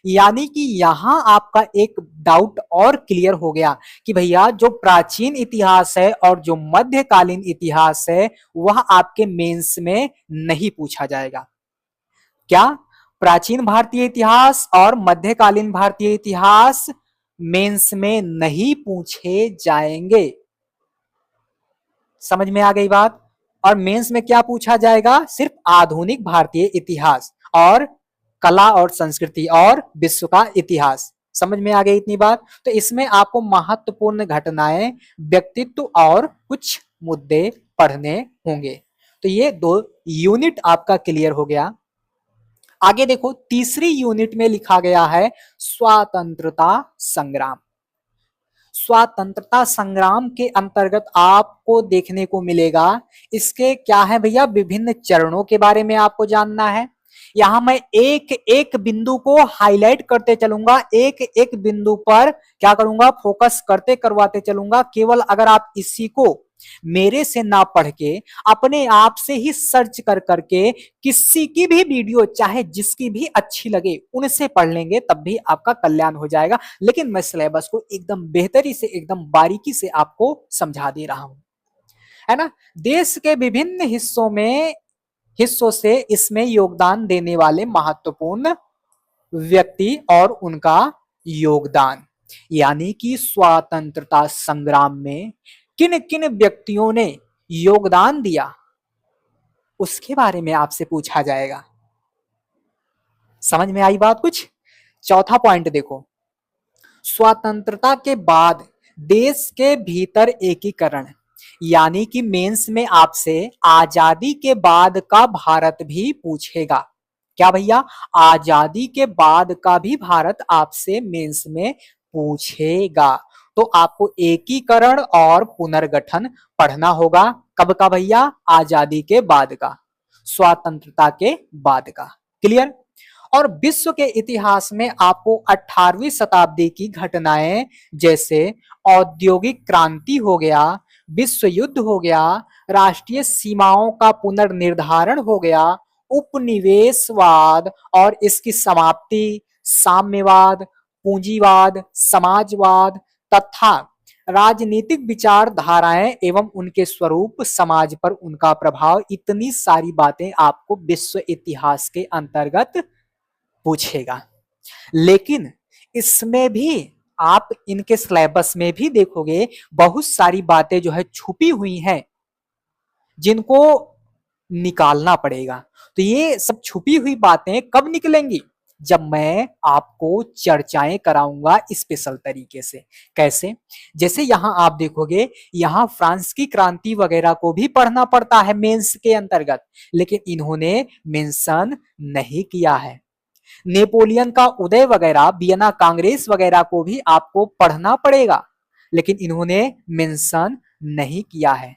यानी कि यहां आपका एक डाउट और क्लियर हो गया कि भैया जो प्राचीन इतिहास है और जो मध्यकालीन इतिहास है वह आपके मेंस में नहीं पूछा जाएगा। क्या प्राचीन भारतीय इतिहास और मध्यकालीन भारतीय इतिहास मेंस में नहीं पूछे जाएंगे? समझ में आ गई बात? और मेंस में क्या पूछा जाएगा? सिर्फ आधुनिक भारतीय इतिहास और कला और संस्कृति और विश्व का इतिहास। समझ में आ गई इतनी बात? तो इसमें आपको महत्वपूर्ण घटनाएं, व्यक्तित्व और कुछ मुद्दे पढ़ने होंगे। तो ये 2 यूनिट आपका क्लियर हो गया। आगे देखो, तीसरी यूनिट में लिखा गया है स्वतंत्रता संग्राम। स्वतंत्रता संग्राम के अंतर्गत आपको देखने को मिलेगा, इसके क्या है भैया, विभिन्न चरणों के बारे में आपको जानना है। यहां मैं एक एक बिंदु को हाईलाइट करते चलूंगा, एक एक बिंदु पर क्या करूंगा, फोकस करते करवाते चलूंगा। केवल अगर आप इसी को मेरे से ना पढ़ के अपने आप से ही सर्च कर करके किसी की भी वीडियो चाहे जिसकी भी अच्छी लगे उनसे पढ़ लेंगे तब भी आपका कल्याण हो जाएगा। लेकिन मैं सिलेबस को एकदम बेहतरी से, एकदम बारीकी से आपको समझा दे रहा हूं, है ना। देश के विभिन्न हिस्सों से इसमें योगदान देने वाले महत्वपूर्ण व्यक्ति और उनका योगदान, यानी कि स्वतंत्रता संग्राम में किन किन व्यक्तियों ने योगदान दिया उसके बारे में आपसे पूछा जाएगा। समझ में आई बात कुछ? चौथा पॉइंट देखो, स्वतंत्रता के बाद देश के भीतर एकीकरण, यानी कि मेंस में आपसे आजादी के बाद का भारत भी पूछेगा। क्या भैया? आजादी के बाद का भी भारत आपसे मेंस में पूछेगा। तो आपको एकीकरण और पुनर्गठन पढ़ना होगा। कब का भैया? आजादी के बाद का, स्वतंत्रता के बाद का। क्लियर? और विश्व के इतिहास में आपको 18वीं शताब्दी की घटनाएं जैसे औद्योगिक क्रांति हो गया, विश्व युद्ध हो गया, राष्ट्रीय सीमाओं का पुनर्निर्धारण हो गया, उपनिवेशवाद और इसकी समाप्ति, साम्यवाद, पूंजीवाद, समाजवाद तथा राजनीतिक विचारधाराएं एवं उनके स्वरूप, समाज पर उनका प्रभाव, इतनी सारी बातें आपको विश्व इतिहास के अंतर्गत पूछेगा। लेकिन इसमें भी आप इनके सिलेबस में भी देखोगे बहुत सारी बातें जो है छुपी हुई हैं जिनको निकालना पड़ेगा। तो ये सब छुपी हुई बातें कब निकलेंगी? जब मैं आपको चर्चाएं कराऊंगा स्पेशल तरीके से। कैसे? जैसे यहां आप देखोगे, यहां फ्रांस की क्रांति वगैरह को भी पढ़ना पड़ता है मेंस के अंतर्गत, लेकिन इन्होंने मेंशन नहीं किया है। नेपोलियन का उदय वगैरह, वियना कांग्रेस वगैरह को भी आपको पढ़ना पड़ेगा, लेकिन इन्होंने मेंशन नहीं किया है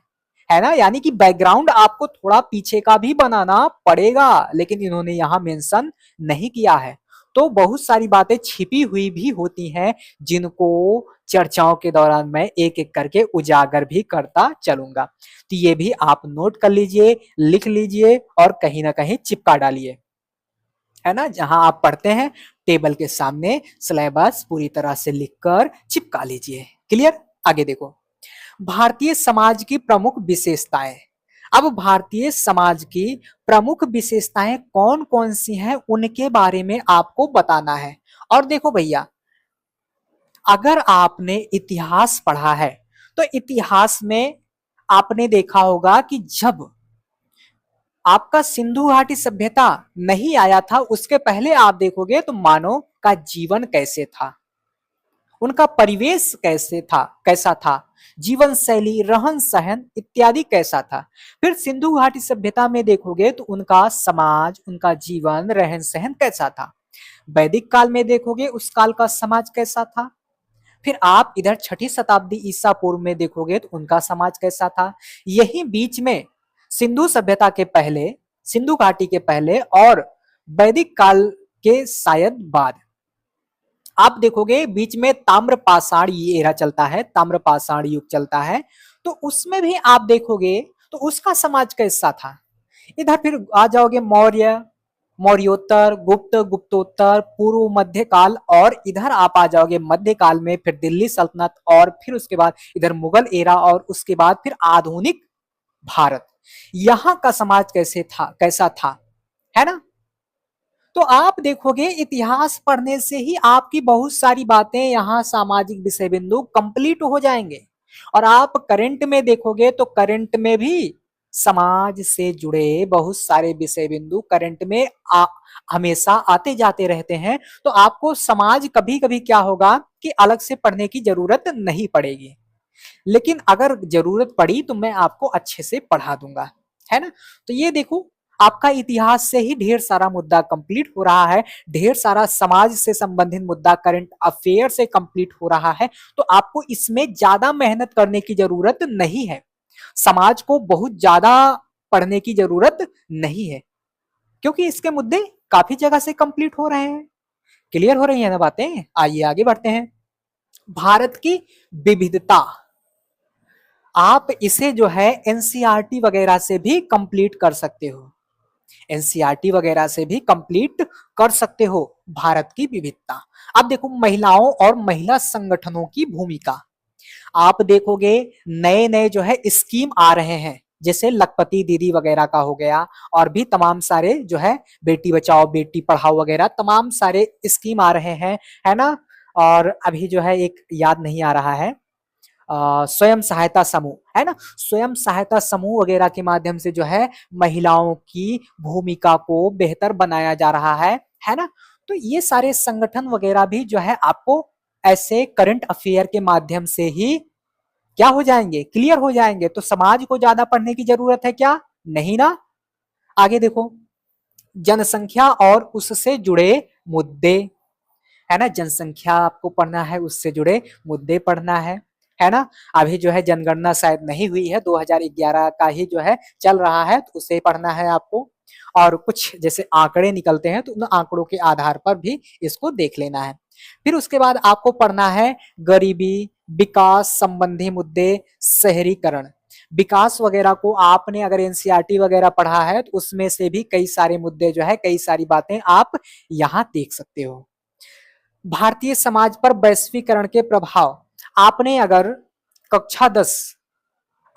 ना। यानी कि बैकग्राउंड आपको थोड़ा पीछे का भी बनाना पड़ेगा, लेकिन इन्होंने यहां मेंशन नहीं किया है। तो बहुत सारी बातें छिपी हुई भी होती हैं जिनको चर्चाओं के दौरान मैं एक एक करके उजागर भी करता चलूंगा। तो ये भी आप नोट कर लीजिए, लिख लीजिए और कहीं ना कहीं चिपका डालिए, है ना। जहां आप पढ़ते हैं टेबल के सामने सिलेबस पूरी तरह से लिखकर चिपका लीजिए। क्लियर? आगे देखो, भारतीय समाज की प्रमुख विशेषताएं। अब भारतीय समाज की प्रमुख विशेषताएं कौन कौन सी हैं उनके बारे में आपको बताना है। और देखो भैया, अगर आपने इतिहास पढ़ा है तो इतिहास में आपने देखा होगा कि जब आपका सिंधु घाटी सभ्यता नहीं आया था उसके पहले आप देखोगे तो मानव का जीवन कैसे था, उनका परिवेश कैसा था, जीवन शैली, रहन सहन इत्यादि कैसा था। फिर सिंधु घाटी सभ्यता में देखोगे तो उनका समाज, उनका जीवन, रहन सहन कैसा था। वैदिक काल में देखोगे उस काल का समाज कैसा था। फिर आप इधर 6ठी शताब्दी ईसा पूर्व में देखोगे तो उनका समाज कैसा था। यही बीच में सिंधु सभ्यता के पहले, सिंधु घाटी के पहले और वैदिक काल के शायद बाद आप देखोगे बीच में ताम्रपाषाण ये एरा चलता है, ताम्रपाषाण युग चलता है, तो उसमें भी आप देखोगे तो उसका समाज कैसा था। इधर फिर आ जाओगे मौर्य, मौर्योत्तर, गुप्त, गुप्तोत्तर, पूर्व मध्य काल, और इधर आप आ जाओगे मध्य काल में फिर दिल्ली सल्तनत, और फिर उसके बाद इधर मुगल एरा, और उसके बाद फिर आधुनिक भारत। यहाँ का समाज कैसे था, कैसा था, है ना। तो आप देखोगे इतिहास पढ़ने से ही आपकी बहुत सारी बातें यहाँ सामाजिक विषय बिंदु कंप्लीट हो जाएंगे। और आप करंट में देखोगे तो करंट में भी समाज से जुड़े बहुत सारे विषय बिंदु करंट में हमेशा आते जाते रहते हैं। तो आपको समाज कभी कभी क्या होगा कि अलग से पढ़ने की जरूरत नहीं पड़ेगी, लेकिन अगर जरूरत पड़ी तो मैं आपको अच्छे से पढ़ा दूंगा, है ना। तो ये देखो आपका इतिहास से ही ढेर सारा मुद्दा कंप्लीट हो रहा है, ढेर सारा समाज से संबंधित मुद्दा करंट अफेयर से कंप्लीट हो रहा है। तो आपको इसमें ज्यादा मेहनत करने की जरूरत नहीं है, समाज को बहुत ज्यादा पढ़ने की जरूरत नहीं है, क्योंकि इसके मुद्दे काफी जगह से कंप्लीट हो रहे हैं। क्लियर हो रही है ना बातें। आइए आगे बढ़ते हैं। भारत की विविधता, आप इसे जो है एनसीईआरटी वगैरह से भी कंप्लीट कर सकते हो, एनसीईआरटी वगैरह से भी कंप्लीट कर सकते हो। भारत की विविधता, अब देखो महिलाओं और महिला संगठनों की भूमिका, आप देखोगे नए नए जो है स्कीम आ रहे हैं, जैसे लखपति दीदी वगैरह का हो गया, और भी तमाम सारे जो है बेटी बचाओ बेटी पढ़ाओ वगैरह तमाम सारे स्कीम आ रहे हैं, है ना। और अभी जो है एक याद नहीं आ रहा है, स्वयं सहायता समूह, है ना, स्वयं सहायता समूह वगैरह के माध्यम से जो है महिलाओं की भूमिका को बेहतर बनाया जा रहा है ना। तो ये सारे संगठन वगैरह भी जो है आपको ऐसे करंट अफेयर के माध्यम से ही क्या हो जाएंगे, क्लियर हो जाएंगे। तो समाज को ज्यादा पढ़ने की जरूरत है क्या, नहीं ना। आगे देखो, जनसंख्या और उससे जुड़े मुद्दे, है ना, जनसंख्या आपको पढ़ना है, उससे जुड़े मुद्दे पढ़ना है ना। अभी जो है जनगणना शायद नहीं हुई है, 2011 का ही जो है चल रहा है, तो उसे पढ़ना है आपको। और कुछ जैसे आंकड़े निकलते हैं तो उन आंकड़ों के आधार पर भी इसको देख लेना है। फिर उसके बाद आपको पढ़ना है गरीबी, विकास संबंधी मुद्दे, शहरीकरण, विकास वगैरह को आपने अगर एनसीईआरटी वगैरह पढ़ा है तो उसमें से भी कई सारे मुद्दे जो है, कई सारी बातें आप यहाँ देख सकते हो। भारतीय समाज पर वैश्वीकरण के प्रभाव, आपने अगर कक्षा 10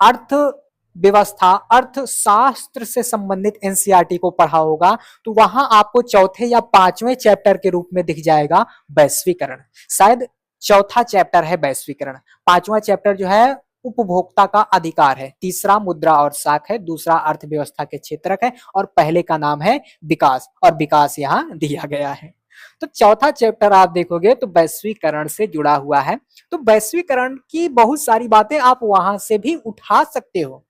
अर्थव्यवस्था अर्थशास्त्र से संबंधित एनसीईआरटी को पढ़ा होगा, तो वहां आपको चौथे या पांचवें चैप्टर के रूप में दिख जाएगा वैश्वीकरण। शायद चौथा चैप्टर है वैश्वीकरण, पांचवा चैप्टर जो है उपभोक्ता का अधिकार है, तीसरा मुद्रा और साख है, दूसरा अर्थव्यवस्था के क्षेत्रक है, और पहले का नाम है विकास, और विकास यहाँ दिया गया है। तो चौथा चैप्टर आप देखोगे तो वैश्वीकरण से जुड़ा हुआ है। तो वैश्वीकरण की बहुत सारी बातें आप वहां से भी उठा सकते हो।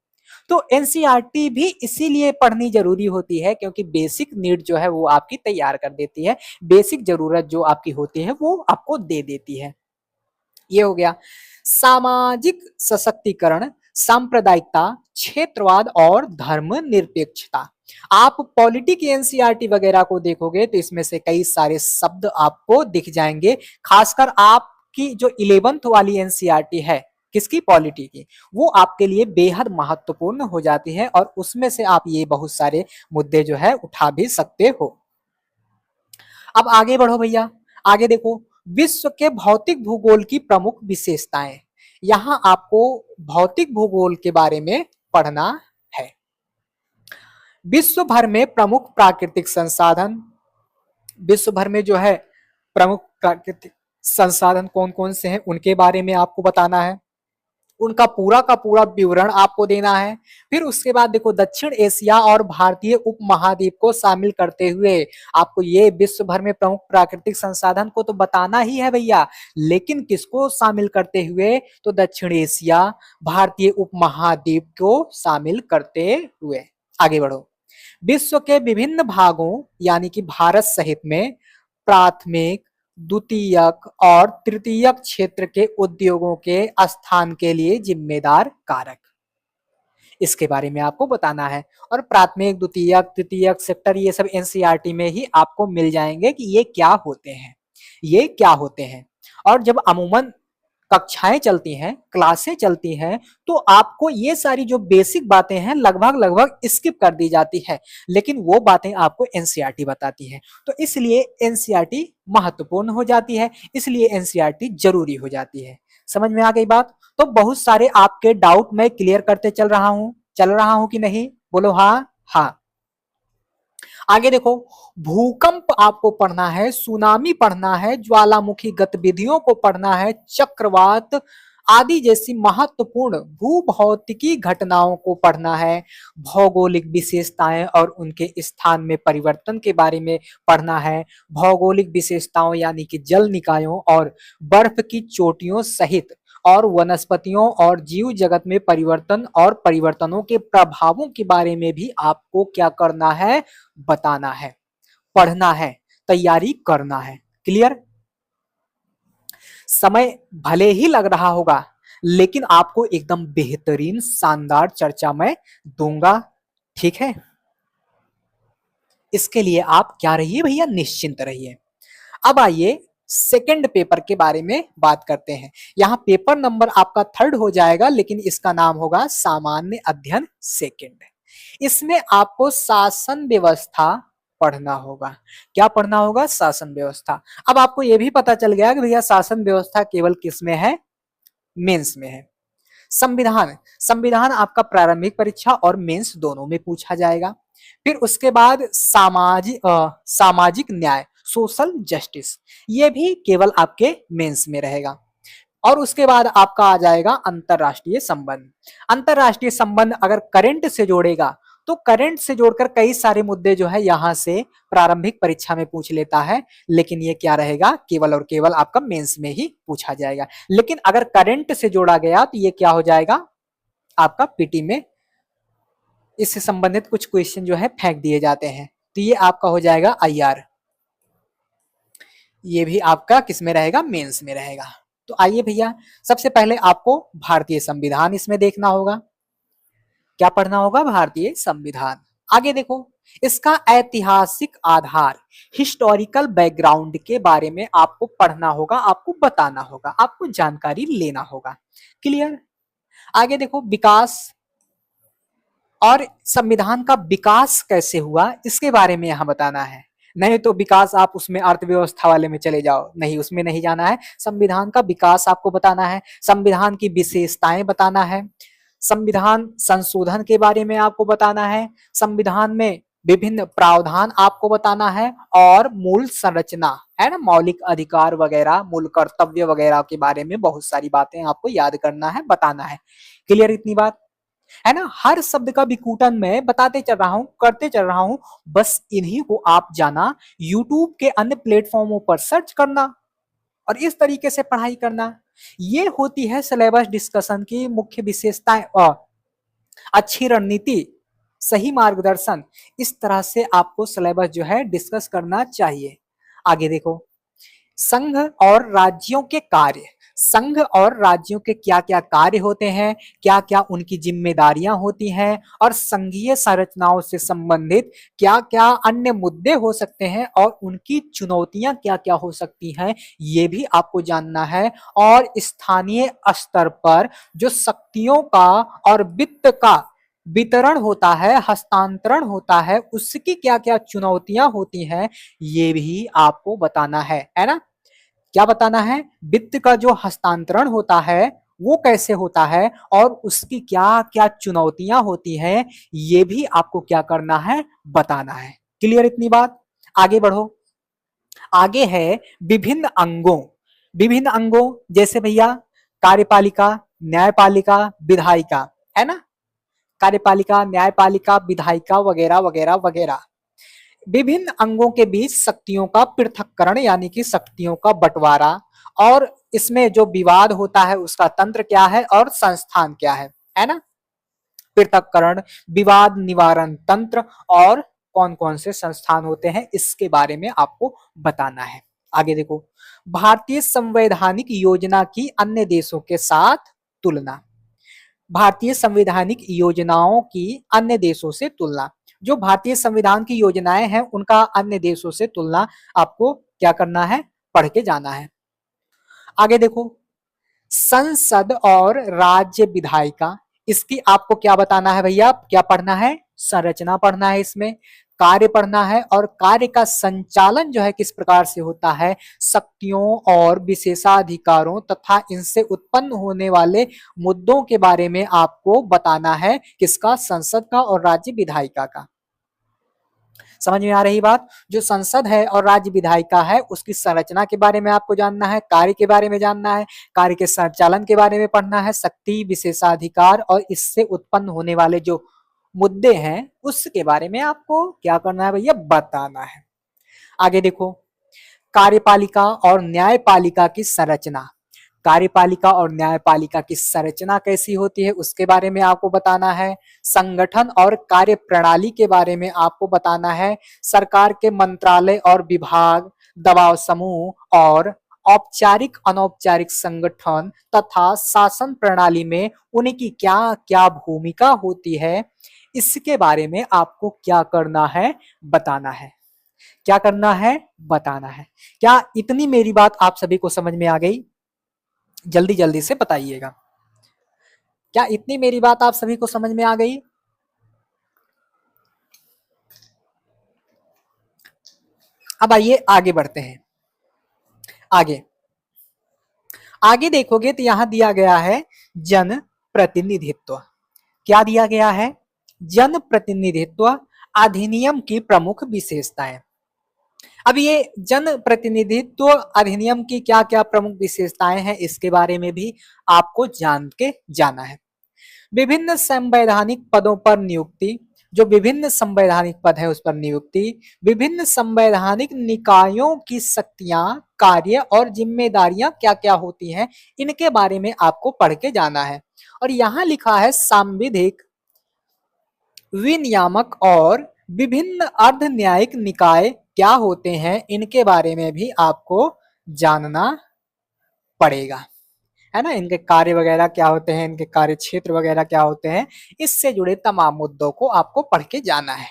तो एनसीईआरटी भी इसीलिए पढ़नी जरूरी होती है, क्योंकि बेसिक नीड जो है वो आपकी तैयार कर देती है, बेसिक जरूरत जो आपकी होती है वो आपको दे देती है। ये हो गया सामाजिक सशक्तिकरण, सांप्रदायिकता, क्षेत्रवाद और धर्मनिरपेक्षता। आप पॉलिटिक एनसीईआरटी वगैरह को देखोगे तो इसमें से कई सारे शब्द आपको दिख जाएंगे, खासकर आपकी जो 11th वाली एनसीईआरटी है, किसकी, पॉलिटी की, वो आपके लिए बेहद महत्वपूर्ण हो जाती है, और उसमें से आप ये बहुत सारे मुद्दे जो है उठा भी सकते हो। अब आगे बढ़ो भैया, आगे देखो, विश्व के भौतिक भूगोल की प्रमुख विशेषताएं, यहां आपको भौतिक भूगोल के बारे में पढ़ना है। विश्व भर में प्रमुख प्राकृतिक संसाधन, विश्व भर में जो है प्रमुख प्राकृतिक संसाधन कौन कौन से हैं उनके बारे में आपको बताना है, उनका पूरा का पूरा विवरण आपको देना है। फिर उसके बाद देखो दक्षिण एशिया और भारतीय उपमहाद्वीप को शामिल करते हुए आपको ये विश्व भर में प्रमुख प्राकृतिक संसाधन को तो बताना ही है भैया, लेकिन किसको शामिल करते हुए, तो दक्षिण एशिया भारतीय उपमहाद्वीप को शामिल करते हुए। आगे बढ़ो, विश्व के विभिन्न भागों यानी कि भारत सहित में प्राथमिक, द्वितीयक और तृतीयक क्षेत्र के उद्योगों के स्थान के लिए जिम्मेदार कारक, इसके बारे में आपको बताना है। और प्राथमिक, द्वितीयक, तृतीयक सेक्टर ये सब एनसीईआरटी में ही आपको मिल जाएंगे कि ये क्या होते हैं, ये क्या होते हैं। और जब अमूमन कक्षाएं चलती हैं, क्लासें चलती हैं, तो आपको ये सारी जो बेसिक बातें हैं लगभग लगभग स्किप कर दी जाती है, लेकिन वो बातें आपको एनसीईआरटी बताती है। तो इसलिए एनसीईआरटी महत्वपूर्ण हो जाती है, इसलिए एनसीईआरटी जरूरी हो जाती है। समझ में आ गई बात? तो बहुत सारे आपके डाउट मैं क्लियर करते चल रहा हूं कि नहीं? बोलो हाँ। हाँ, आगे देखो, भूकंप आपको पढ़ना है, सुनामी पढ़ना है, ज्वालामुखी गतिविधियों को पढ़ना है, चक्रवात आदि जैसी महत्वपूर्ण भूभौतिकी घटनाओं को पढ़ना है, भौगोलिक विशेषताएं और उनके स्थान में परिवर्तन के बारे में पढ़ना है, भौगोलिक विशेषताओं यानी कि जल निकायों और बर्फ की चोटियों सहित और वनस्पतियों और जीव जगत में परिवर्तन और परिवर्तनों के प्रभावों के बारे में भी आपको क्या करना है? बताना है, पढ़ना है, तैयारी करना है। क्लियर? समय भले ही लग रहा होगा, लेकिन आपको एकदम बेहतरीन शानदार चर्चा मैं दूंगा। ठीक है, इसके लिए आप क्या रहिए भैया, निश्चिंत रहिए। अब आइए सेकंड पेपर के बारे में बात करते हैं। यहां पेपर नंबर आपका 3rd हो जाएगा, लेकिन इसका नाम होगा सामान्य अध्ययन सेकंड। इसमें आपको शासन व्यवस्था पढ़ना होगा। क्या पढ़ना होगा? शासन व्यवस्था। अब आपको यह भी पता चल गया कि भैया शासन व्यवस्था केवल किस में है? मेंस में है। संविधान, संविधान आपका प्रारंभिक परीक्षा और मेंस दोनों में पूछा जाएगा। फिर उसके बाद सामाजिक न्याय, सोशल जस्टिस, ये भी केवल आपके मेंस में रहेगा। और उसके बाद आपका आ जाएगा अंतरराष्ट्रीय संबंध। अंतरराष्ट्रीय संबंध अगर करंट से जोड़ेगा तो करंट से जोड़कर कई सारे मुद्दे जो है यहां से प्रारंभिक परीक्षा में पूछ लेता है, लेकिन ये क्या रहेगा? केवल और केवल आपका मेंस में ही पूछा जाएगा। लेकिन अगर करंट से जोड़ा गया तो ये क्या हो जाएगा? आपका पीटी में इससे संबंधित कुछ क्वेश्चन जो है फेंक दिए जाते हैं, तो ये आपका हो जाएगा आईआर। ये भी आपका किस में रहेगा? मेंस में रहेगा। तो आइए भैया, सबसे पहले आपको भारतीय संविधान इसमें देखना होगा। क्या पढ़ना होगा? भारतीय संविधान। आगे देखो, इसका ऐतिहासिक आधार, हिस्टोरिकल बैकग्राउंड के बारे में आपको पढ़ना होगा, आपको बताना होगा, आपको जानकारी लेना होगा। क्लियर? आगे देखो, विकास और संविधान का विकास कैसे हुआ इसके बारे में यहां बताना है। नहीं तो विकास आप उसमें अर्थव्यवस्था वाले में चले जाओ, नहीं, उसमें नहीं जाना है। संविधान का विकास आपको बताना है, संविधान की विशेषताएं बताना है, संविधान संशोधन के बारे में आपको बताना है, संविधान में विभिन्न प्रावधान आपको बताना है, और मूल संरचना है ना, मौलिक अधिकार वगैरह, मूल कर्तव्य वगैरह के बारे में बहुत सारी बातें आपको याद करना है, बताना है। क्लियर इतनी बात? है ना? हर शब्द का विकूटन मैं बताते चल रहा हूं, करते चल रहा हूं, बस इन्हीं को आप जाना, यूट्यूब के अन्य प्लेटफॉर्मों पर सर्च करना और इस तरीके से पढ़ाई करना। ये होती है सिलेबस डिस्कशन की मुख्य विशेषताएं और अच्छी रणनीति, सही मार्गदर्शन। इस तरह से आपको सिलेबस जो है डिस्कस करना चाहिए। आगे देखो, संघ और राज्यों के कार्य, संघ और राज्यों के क्या क्या कार्य होते हैं, क्या क्या उनकी जिम्मेदारियां होती हैं, और संघीय संरचनाओं से संबंधित क्या क्या अन्य मुद्दे हो सकते हैं और उनकी चुनौतियां क्या क्या हो सकती हैं, ये भी आपको जानना है। और स्थानीय स्तर पर जो शक्तियों का और वित्त का वितरण होता है, हस्तांतरण होता है, उसकी क्या क्या चुनौतियां होती हैं, ये भी आपको बताना है ना? क्या बताना है? वित्त का जो हस्तांतरण होता है वो कैसे होता है और उसकी क्या क्या चुनौतियां होती हैं, ये भी आपको क्या करना है? बताना है। क्लियर इतनी बात? आगे बढ़ो। आगे है विभिन्न अंगों, विभिन्न अंगों जैसे भैया कार्यपालिका, न्यायपालिका, विधायिका, है ना? कार्यपालिका, न्यायपालिका, विधायिका वगैरह वगैरह वगैरह। विभिन्न अंगों के बीच शक्तियों का पृथक्करण यानी कि शक्तियों का बंटवारा, और इसमें जो विवाद होता है उसका तंत्र क्या है और संस्थान क्या है ना? पृथक्करण, विवाद निवारण तंत्र और कौन कौन से संस्थान होते हैं, इसके बारे में आपको बताना है। आगे देखो, भारतीय संवैधानिक योजना की अन्य देशों के साथ तुलना। भारतीय संवैधानिक योजनाओं की अन्य देशों से तुलना। जो भारतीय संविधान की योजनाएं हैं उनका अन्य देशों से तुलना आपको क्या करना है, पढ़ के जाना है। आगे देखो, संसद और राज्य विधायिका, इसकी आपको क्या बताना है भैया, क्या पढ़ना है, संरचना पढ़ना है, इसमें कार्य पढ़ना है और कार्य का संचालन जो है किस प्रकार से होता है, शक्तियों और विशेषाधिकारों तथा इनसे उत्पन्न होने वाले मुद्दों के बारे में आपको बताना है, किसका, संसद का और राज्य विधायिका का। समझ में आ रही बात। जो संसद है और राज्य विधायिका है उसकी संरचना के बारे में आपको जानना है, कार्य के बारे में जानना है, कार्य के संचालन के बारे में पढ़ना है, शक्ति, विशेषाधिकार और इससे उत्पन्न होने वाले जो मुद्दे हैं उसके बारे में आपको क्या करना है भैया, बताना है। आगे देखो, कार्यपालिका और न्यायपालिका की संरचना। कार्यपालिका और न्यायपालिका की संरचना कैसी होती है उसके बारे में आपको बताना है। संगठन और कार्य प्रणाली के बारे में आपको बताना है। सरकार के मंत्रालय और विभाग, दबाव समूह और औपचारिक अनौपचारिक संगठन तथा शासन प्रणाली में उनकी क्या क्या भूमिका होती है, इसके बारे में आपको क्या करना है, बताना है। क्या करना है, बताना है। क्या इतनी मेरी बात आप सभी को समझ में आ गई? जल्दी जल्दी से बताइएगा, क्या इतनी मेरी बात आप सभी को समझ में आ गई? अब आइए आगे बढ़ते हैं। आगे आगे देखोगे तो यहां दिया गया है जन प्रतिनिधित्व। क्या दिया गया है, जन प्रतिनिधित्व अधिनियम की प्रमुख विशेषताएं। अब ये जन प्रतिनिधित्व अधिनियम की क्या क्या प्रमुख विशेषताएं हैं इसके बारे में भी आपको जान के जाना है। विभिन्न संवैधानिक पदों पर नियुक्ति, जो विभिन्न संवैधानिक पद है उस पर नियुक्ति, विभिन्न संवैधानिक निकायों की शक्तियां, कार्य और जिम्मेदारियां क्या क्या होती हैं, इनके बारे में आपको पढ़ के जाना है। और यहां लिखा है सांविधिक, विनियामक और विभिन्न अर्ध न्यायिक निकाय क्या होते हैं, इनके बारे में भी आपको जानना पड़ेगा, है ना। इनके कार्य वगैरह क्या होते हैं, इनके कार्य क्षेत्र वगैरह क्या होते हैं, इससे जुड़े तमाम मुद्दों को आपको पढ़ के जाना है।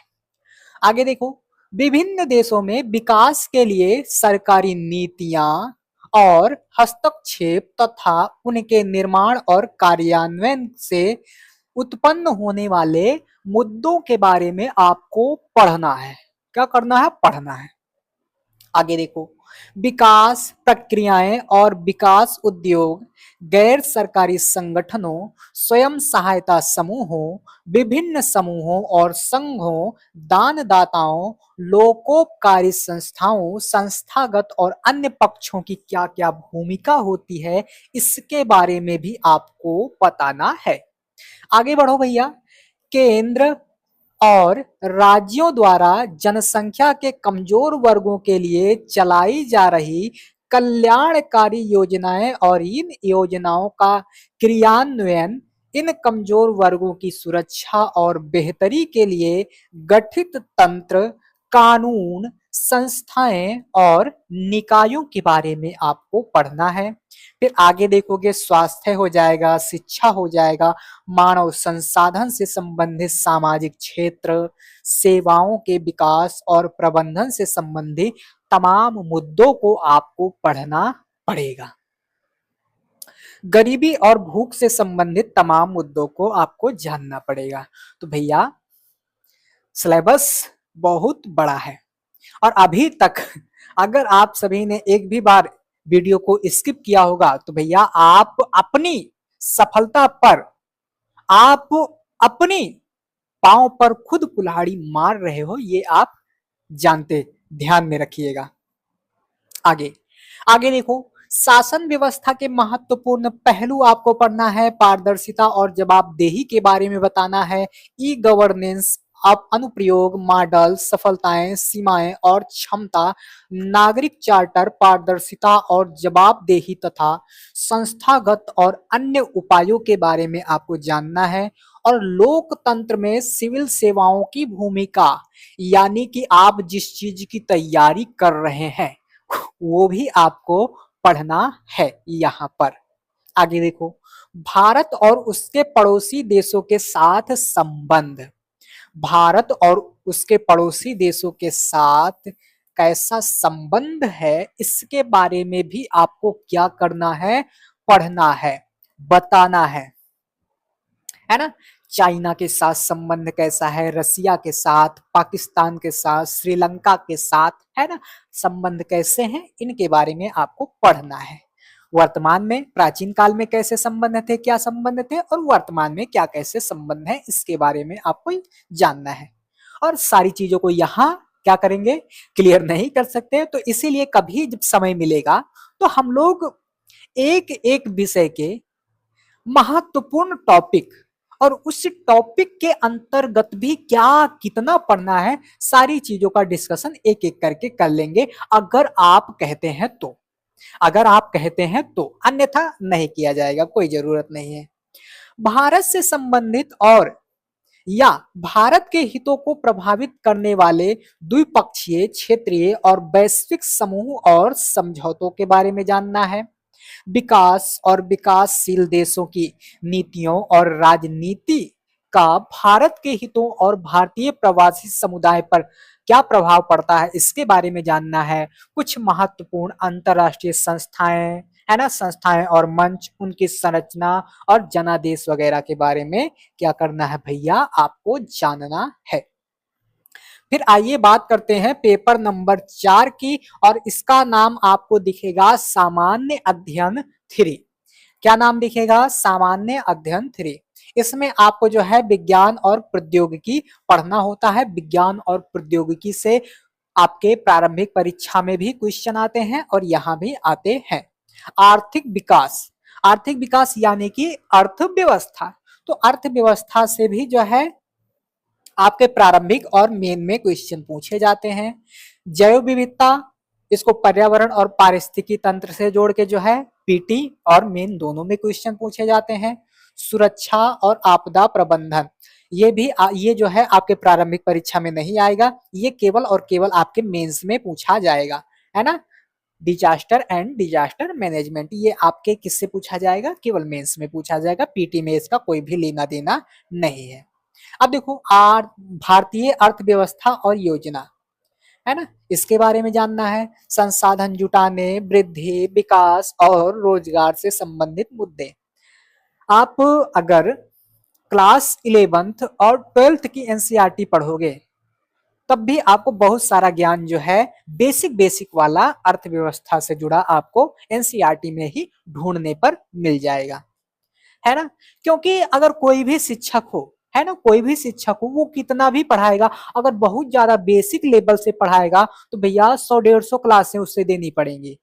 आगे देखो, विभिन्न देशों में विकास के लिए सरकारी नीतियां और हस्तक्षेप तथा उनके निर्माण और कार्यान्वयन से उत्पन्न होने वाले मुद्दों के बारे में आपको पढ़ना है। क्या करना है, पढ़ना है। आगे देखो, विकास प्रक्रियाएं और विकास उद्योग, गैर सरकारी संगठनों, स्वयं सहायता समूहों, विभिन्न समूहों और संघों, दानदाताओं, लोकोपकारी संस्थाओं, संस्थागत और अन्य पक्षों की क्या क्या भूमिका होती है, इसके बारे में भी आपको बताना है। आगे बढ़ो भैया। केंद्र और राज्यों द्वारा जनसंख्या के कमजोर वर्गों के लिए चलाई जा रही कल्याणकारी योजनाएं और इन योजनाओं का क्रियान्वयन, इन कमजोर वर्गों की सुरक्षा और बेहतरी के लिए गठित तंत्र, कानून, संस्थाएं और निकायों के बारे में आपको पढ़ना है। फिर आगे देखोगे, स्वास्थ्य हो जाएगा, शिक्षा हो जाएगा, मानव संसाधन से संबंधित सामाजिक क्षेत्र, सेवाओं के विकास और प्रबंधन से संबंधित तमाम मुद्दों को आपको पढ़ना पड़ेगा। गरीबी और भूख से संबंधित तमाम मुद्दों को आपको जानना पड़ेगा। तो भैया सिलेबस बहुत बड़ा है और अभी तक अगर आप सभी ने एक भी बार वीडियो को स्किप किया होगा तो भैया आप अपनी सफलता पर, आप अपनी पांव पर खुद कुल्हाड़ी मार रहे हो, ये आप जानते, ध्यान में रखिएगा। आगे आगे देखो, शासन व्यवस्था के महत्वपूर्ण पहलू आपको पढ़ना है। पारदर्शिता और जवाबदेही के बारे में बताना है। ई गवर्नेंस, अब अनुप्रयोग, मॉडल, सफलताएं, सीमाएं और क्षमता, नागरिक चार्टर, पारदर्शिता और जवाबदेही तथा संस्थागत और अन्य उपायों के बारे में आपको जानना है। और लोकतंत्र में सिविल सेवाओं की भूमिका, यानी कि आप जिस चीज की तैयारी कर रहे हैं वो भी आपको पढ़ना है यहाँ पर। आगे देखो, भारत और उसके पड़ोसी देशों के साथ संबंध, भारत और उसके पड़ोसी देशों के साथ कैसा संबंध है, इसके बारे में भी आपको क्या करना है, पढ़ना है, बताना है ना। चाइना के साथ संबंध कैसा है, रसिया के साथ, पाकिस्तान के साथ, श्रीलंका के साथ, है ना, संबंध कैसे हैं, इनके बारे में आपको पढ़ना है। वर्तमान में, प्राचीन काल में कैसे संबंध थे, क्या संबंध थे, और वर्तमान में क्या कैसे संबंध है, इसके बारे में आपको जानना है। और सारी चीजों को यहाँ क्या करेंगे, क्लियर नहीं कर सकते, तो इसीलिए कभी जब समय मिलेगा तो हम लोग एक एक विषय के महत्वपूर्ण टॉपिक और उस टॉपिक के अंतर्गत भी क्या कितना पढ़ना है, सारी चीजों का डिस्कशन एक एक करके कर लेंगे, अगर आप कहते हैं तो, अगर आप कहते हैं तो, अन्यथा नहीं किया जाएगा, कोई जरूरत नहीं है। भारत से संबंधित और या भारत के हितों को प्रभावित करने वाले द्विपक्षीय, क्षेत्रीय और वैश्विक समूह और समझौतों के बारे में जानना है। विकास और विकासशील देशों की नीतियों और राजनीति का भारत के हितों और भारतीय प्रवासी समुदाय पर क्या प्रभाव पड़ता है, इसके बारे में जानना है। कुछ महत्वपूर्ण अंतरराष्ट्रीय संस्थाएं, है ना, संस्थाएं और मंच, उनकी संरचना और जनादेश वगैरह के बारे में क्या करना है भैया, आपको जानना है। फिर आइए बात करते हैं पेपर नंबर 4 की, और इसका नाम आपको दिखेगा सामान्य अध्ययन 3। क्या नाम दिखेगा, सामान्य अध्ययन 3। इसमें आपको जो है विज्ञान और प्रौद्योगिकी पढ़ना होता है। विज्ञान और प्रौद्योगिकी से आपके प्रारंभिक परीक्षा में भी क्वेश्चन आते हैं और यहाँ भी आते हैं। आर्थिक विकास, आर्थिक विकास यानी कि अर्थव्यवस्था, तो अर्थव्यवस्था से भी जो है आपके प्रारंभिक और मेन में क्वेश्चन पूछे जाते हैं। जैव विविधता, इसको पर्यावरण और पारिस्थितिकी तंत्र से जोड़ के जो है पीटी और मेन दोनों में क्वेश्चन पूछे जाते हैं। सुरक्षा और आपदा प्रबंधन, ये भी ये जो है आपके प्रारंभिक परीक्षा में नहीं आएगा, ये केवल और केवल आपके मेंस में पूछा जाएगा, है ना। डिजास्टर एंड डिजास्टर मैनेजमेंट, ये आपके किससे पूछा जाएगा, केवल मेंस में पूछा जाएगा, पीटी में इसका कोई भी लेना देना नहीं है। अब देखो भारतीय अर्थव्यवस्था और योजना, है ना, इसके बारे में जानना है। संसाधन जुटाने, वृद्धि, विकास और रोजगार से संबंधित मुद्दे। आप अगर क्लास 11th और 12th की एनसीईआरटी पढ़ोगे तब भी आपको बहुत सारा ज्ञान जो है बेसिक बेसिक वाला अर्थव्यवस्था से जुड़ा आपको एनसीईआरटी में ही ढूंढने पर मिल जाएगा, है ना। क्योंकि अगर कोई भी शिक्षक हो, है ना, कोई भी शिक्षक हो, वो कितना भी पढ़ाएगा, अगर बहुत ज्यादा बेसिक लेवल से पढ़ाएगा तो भैया 100-150 क्लासें उससे देनी पड़ेंगी।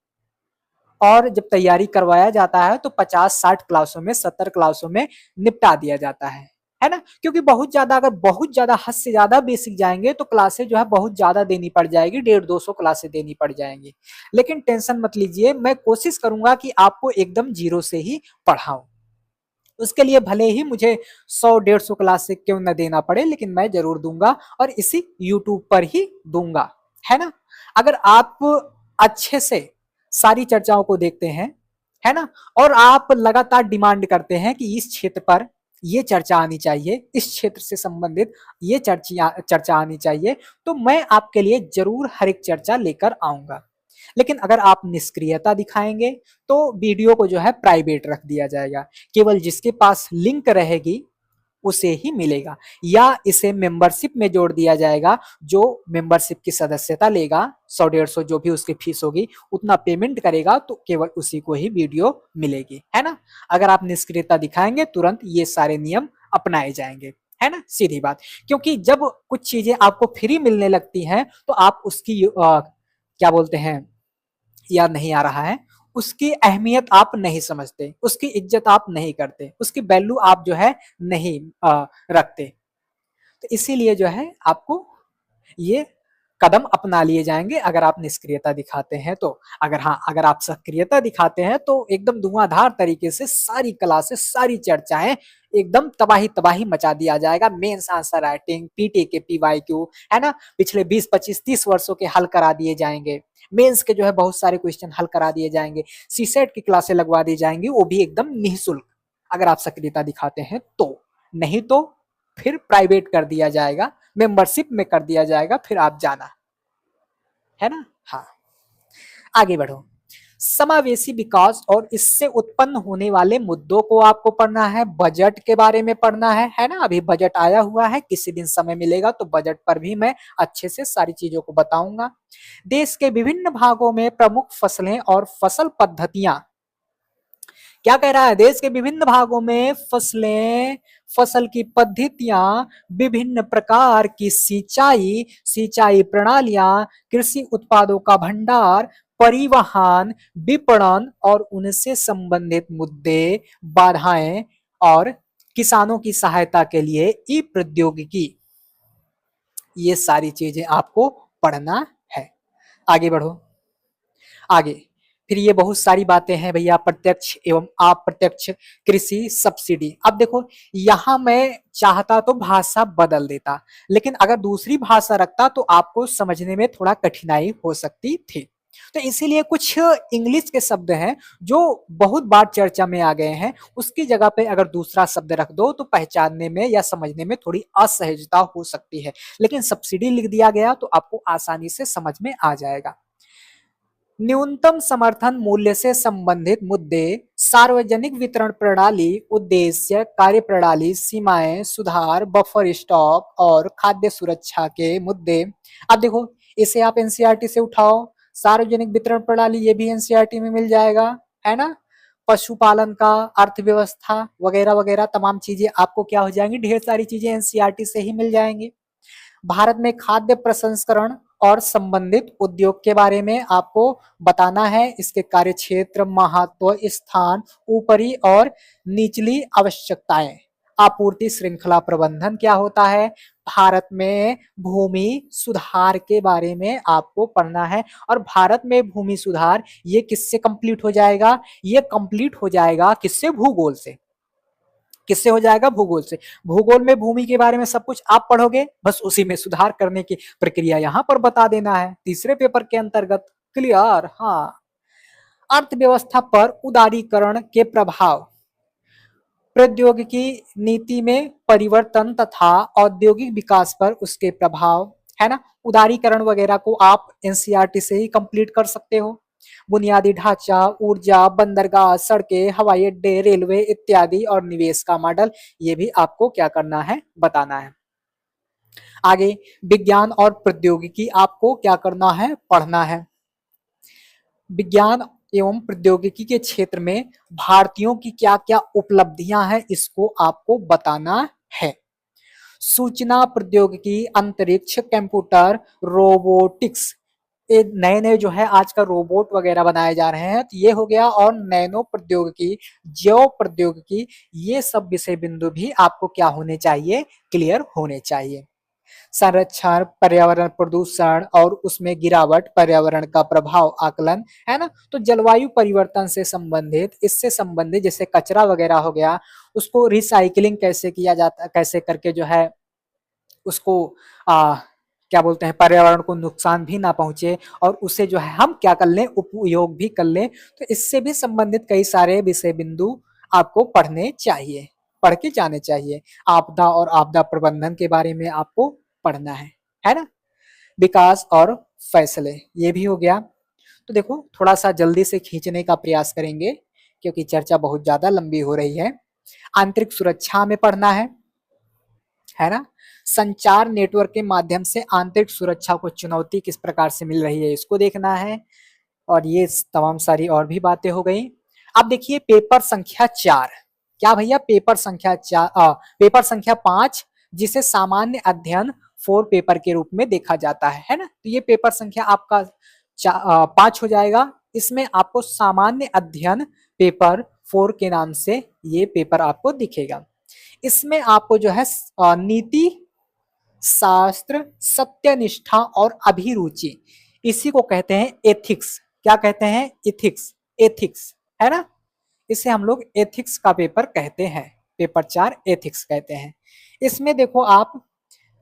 और जब तैयारी करवाया जाता है तो 50-60 क्लासों में, 70 क्लासों में निपटा दिया जाता है ना। क्योंकि बहुत ज्यादा, अगर बहुत ज्यादा हद से ज्यादा बेसिक जाएंगे तो क्लासें जो है बहुत ज्यादा देनी पड़ जाएगी, 150-200 क्लासें देनी पड़ जाएंगी। लेकिन टेंशन मत लीजिए, मैं कोशिश करूंगा कि आपको एकदम जीरो से ही पढ़ाऊं। उसके लिए भले ही मुझे 100-150 क्लास से क्यों न देना पड़े, लेकिन मैं जरूर दूंगा और इसी यूट्यूब पर ही दूंगा, है ना। अगर आप अच्छे से सारी चर्चाओं को देखते हैं, है ना, और आप लगातार डिमांड करते हैं कि इस क्षेत्र पर ये चर्चा आनी चाहिए, इस क्षेत्र से संबंधित ये चर्चा आनी चाहिए, तो मैं आपके लिए जरूर हर एक चर्चा लेकर आऊंगा। लेकिन अगर आप निष्क्रियता दिखाएंगे तो वीडियो को जो है प्राइवेट रख दिया जाएगा, केवल जिसके पास लिंक रहेगी उसे ही मिलेगा, या इसे मेंबरशिप में जोड़ दिया जाएगा। जो मेंबरशिप की सदस्यता लेगा, 100-150 जो भी उसकी फीस होगी उतना पेमेंट करेगा, तो केवल उसी को ही वीडियो मिलेगी, है ना। अगर आप निष्क्रियता दिखाएंगे तुरंत ये सारे नियम अपनाए जाएंगे, है ना, सीधी बात। क्योंकि जब कुछ चीजें आपको फ्री मिलने लगती हैं तो आप उसकी क्या बोलते हैं, याद नहीं आ रहा है, उसकी अहमियत आप नहीं समझते, उसकी इज्जत आप नहीं करते, उसकी वैल्यू आप जो है नहीं रखते। तो इसीलिए जो है आपको ये कदम अपना लिए जाएंगे अगर आप निष्क्रियता दिखाते हैं तो। अगर हाँ, अगर आप सक्रियता दिखाते हैं तो एकदम धुआंधार तरीके से सारी क्लासेस, सारी चर्चाएं एकदम तबाही तबाही मचा दिया जाएगा। मेंस आंसर राइटिंग, पीटी के पीवाईक्यू, है ना, पिछले 20 25 30 वर्षों के हल करा दिए जाएंगे। मेंस के जो है बहुत सारे क्वेश्चन हल करा दिए जाएंगे। सीसेट की क्लासें लगवा दी जाएंगी, वो भी एकदम निःशुल्क, अगर आप सक्रियता दिखाते हैं तो। नहीं तो फिर प्राइवेट कर दिया जाएगा, मेंबरशिप में कर दिया जाएगा, फिर आप जाना, है ना। हाँ, आगे बढ़ो। समावेशी विकास और इससे उत्पन्न होने वाले मुद्दों को आपको पढ़ना है। बजट के बारे में पढ़ना है ना। अभी बजट आया हुआ है, किसी दिन समय मिलेगा तो बजट पर भी मैं अच्छे से सारी चीजों को बताऊंगा। देश के विभिन्न भागों में प्रमुख फसलें और फसल पद्धतियां, क्या कह रहा है, देश के विभिन्न भागों में फसलें, फसल की पद्धतियां, विभिन्न प्रकार की सिंचाई, सिंचाई प्रणालियां, कृषि उत्पादों का भंडार, परिवहन, विपणन और उनसे संबंधित मुद्दे, बाधाएं और किसानों की सहायता के लिए ई प्रौद्योगिकी, ये सारी चीजें आपको पढ़ना है। आगे बढ़ो। आगे फिर ये बहुत सारी बातें हैं भैया, प्रत्यक्ष एवं अप्रत्यक्ष कृषि सब्सिडी। अब देखो, यहां मैं चाहता तो भाषा बदल देता, लेकिन अगर दूसरी भाषा रखता तो आपको समझने में थोड़ा कठिनाई हो सकती थी। तो इसीलिए कुछ इंग्लिश के शब्द हैं जो बहुत बार चर्चा में आ गए हैं, उसकी जगह पे अगर दूसरा शब्द रख दो तो पहचानने में या समझने में थोड़ी असहजता हो सकती है। लेकिन सब्सिडी लिख दिया गया तो आपको आसानी से समझ में आ जाएगा। न्यूनतम समर्थन मूल्य से संबंधित मुद्दे, सार्वजनिक वितरण प्रणाली, उद्देश्य, कार्यप्रणाली, सीमाएं, सुधार, बफर स्टॉक और खाद्य सुरक्षा के मुद्दे। अब देखो, इसे आप एनसीईआरटी से उठाओ। सार्वजनिक वितरण प्रणाली, ये भी एनसीईआरटी में मिल जाएगा, है ना। पशुपालन का, अर्थव्यवस्था वगैरह वगैरह तमाम चीजें आपको क्या हो जाएंगी, ढेर सारी चीजें एनसीईआरटी से ही मिल जाएंगी। भारत में खाद्य प्रसंस्करण और संबंधित उद्योग के बारे में आपको बताना है। इसके कार्यक्षेत्र, महत्व, स्थान, ऊपरी और निचली आवश्यकताएं। आपूर्ति श्रृंखला प्रबंधन क्या होता है। भारत में भूमि सुधार के बारे में आपको पढ़ना है। और भारत में भूमि सुधार ये किससे कंप्लीट हो जाएगा, ये कंप्लीट हो जाएगा किससे, भूगोल से। किससे हो जाएगा, भूगोल से। भूगोल में भूमि के बारे में सब कुछ आप पढ़ोगे, बस उसी में सुधार करने की प्रक्रिया यहां पर बता देना है तीसरे पेपर के अंतर्गत। क्लियर। हाँ, अर्थव्यवस्था पर उदारीकरण के प्रभाव, प्रौद्योगिकी नीति में परिवर्तन तथा औद्योगिक विकास पर उसके प्रभाव, है ना। उदारीकरण वगैरह को आप एनसीईआरटी से ही कंप्लीट कर सकते हो। बुनियादी ढांचा, ऊर्जा, बंदरगाह, सड़कें, हवाई अड्डे, रेलवे इत्यादि और निवेश का मॉडल, ये भी आपको क्या करना है, बताना है। आगे विज्ञान और प्रौद्योगिकी आपको क्या करना है, पढ़ना है। विज्ञान एवं प्रौद्योगिकी के क्षेत्र में भारतीयों की क्या क्या उपलब्धियां हैं, इसको आपको बताना है। सूचना प्रौद्योगिकी, अंतरिक्ष, कंप्यूटर, रोबोटिक्स, ये नए नए जो है आज का रोबोट वगैरह बनाए जा रहे हैं, तो ये हो गया। और नैनो प्रौद्योगिकी, जैव प्रौद्योगिकी, ये सब विषय बिंदु भी आपको क्या होने चाहिए, क्लियर होने चाहिए। संरक्षण, पर्यावरण प्रदूषण और उसमें गिरावट, पर्यावरण का प्रभाव आकलन, है ना। तो जलवायु परिवर्तन से संबंधित, इससे संबंधित जैसे कचरा वगैरह हो गया, उसको रिसाइकलिंग कैसे किया जाता, कैसे करके जो है उसको क्या बोलते हैं, पर्यावरण को नुकसान भी ना पहुंचे और उसे जो है हम क्या कर लें, उपयोग भी कर लें। तो इससे भी संबंधित कई सारे विषय बिंदु आपको पढ़ने चाहिए, पढ़ के जाने चाहिए। आपदा और आपदा प्रबंधन के बारे में आपको पढ़ना है ना। विकास और फैसले, ये भी हो गया। तो देखो, थोड़ा सा जल्दी से खींचने का प्रयास करेंगे क्योंकि चर्चा बहुत ज्यादा लंबी हो रही है। आंतरिक सुरक्षा में पढ़ना है ना। संचार नेटवर्क के माध्यम से आंतरिक सुरक्षा को चुनौती किस प्रकार से मिल रही है, इसको देखना है। और ये तमाम सारी और भी बातें हो गई। अब देखिए पेपर संख्या 4, क्या भैया, पेपर संख्या 4, पेपर संख्या 5, जिसे सामान्य अध्ययन 4 पेपर के रूप में देखा जाता है ना। तो ये पेपर संख्या आपका 5 हो जाएगा। इसमें आपको सामान्य अध्ययन पेपर 4 के नाम से ये पेपर आपको दिखेगा। इसमें आपको जो है नीति शास्त्र, सत्यनिष्ठा और अभिरुचि, इसी को कहते हैं एथिक्स। क्या कहते हैं? इथिक्स, एथिक्स, है ना। इसे हम लोग एथिक्स का पेपर कहते हैं। पेपर 4 एथिक्स कहते हैं। इसमें देखो आप,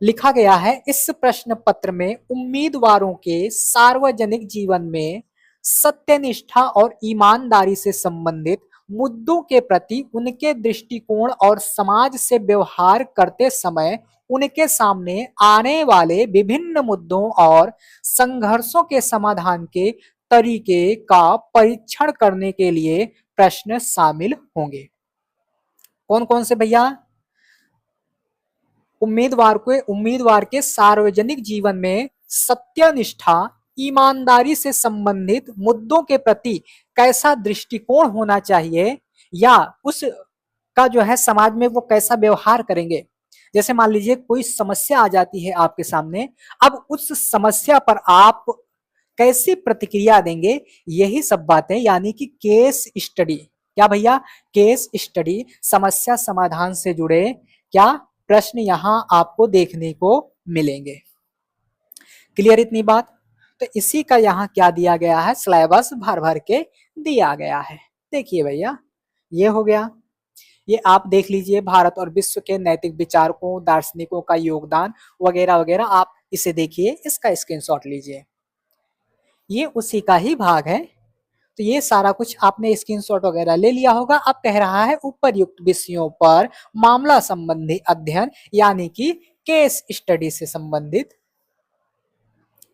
लिखा गया है इस प्रश्न पत्र में उम्मीदवारों के सार्वजनिक जीवन में सत्यनिष्ठा और ईमानदारी से संबंधित मुद्दों के प्रति उनके दृष्टिकोण और समाज से व्यवहार करते समय उनके सामने आने वाले विभिन्न मुद्दों और संघर्षों के समाधान के तरीके का परीक्षण करने के लिए प्रश्न शामिल होंगे। कौन कौन से भैया? उम्मीदवार के सार्वजनिक जीवन में सत्यनिष्ठा, ईमानदारी से संबंधित मुद्दों के प्रति कैसा दृष्टिकोण होना चाहिए, या उस का जो है समाज में वो कैसा व्यवहार करेंगे। जैसे मान लीजिए कोई समस्या आ जाती है आपके सामने, अब उस समस्या पर आप कैसी प्रतिक्रिया देंगे, यही सब बातें, यानी कि केस स्टडी। क्या भैया? केस स्टडी, समस्या समाधान से जुड़े क्या प्रश्न यहां आपको देखने को मिलेंगे। क्लियर इतनी बात? तो इसी का यहाँ क्या दिया गया है, सिलेबस भर भर के दिया गया है। देखिए भैया, ये हो गया। ये आप देख लीजिए, भारत और विश्व के नैतिक विचारकों, दार्शनिकों का योगदान वगैरह वगैरह, आप इसे देखिए, इसका स्क्रीनशॉट लीजिए। ये उसी का ही भाग है। तो ये सारा कुछ आपने स्क्रीनशॉट वगैरह ले लिया होगा। अब कह रहा है उपर्युक्त विषयों पर मामला संबंधी अध्ययन, यानी कि केस स्टडी से संबंधित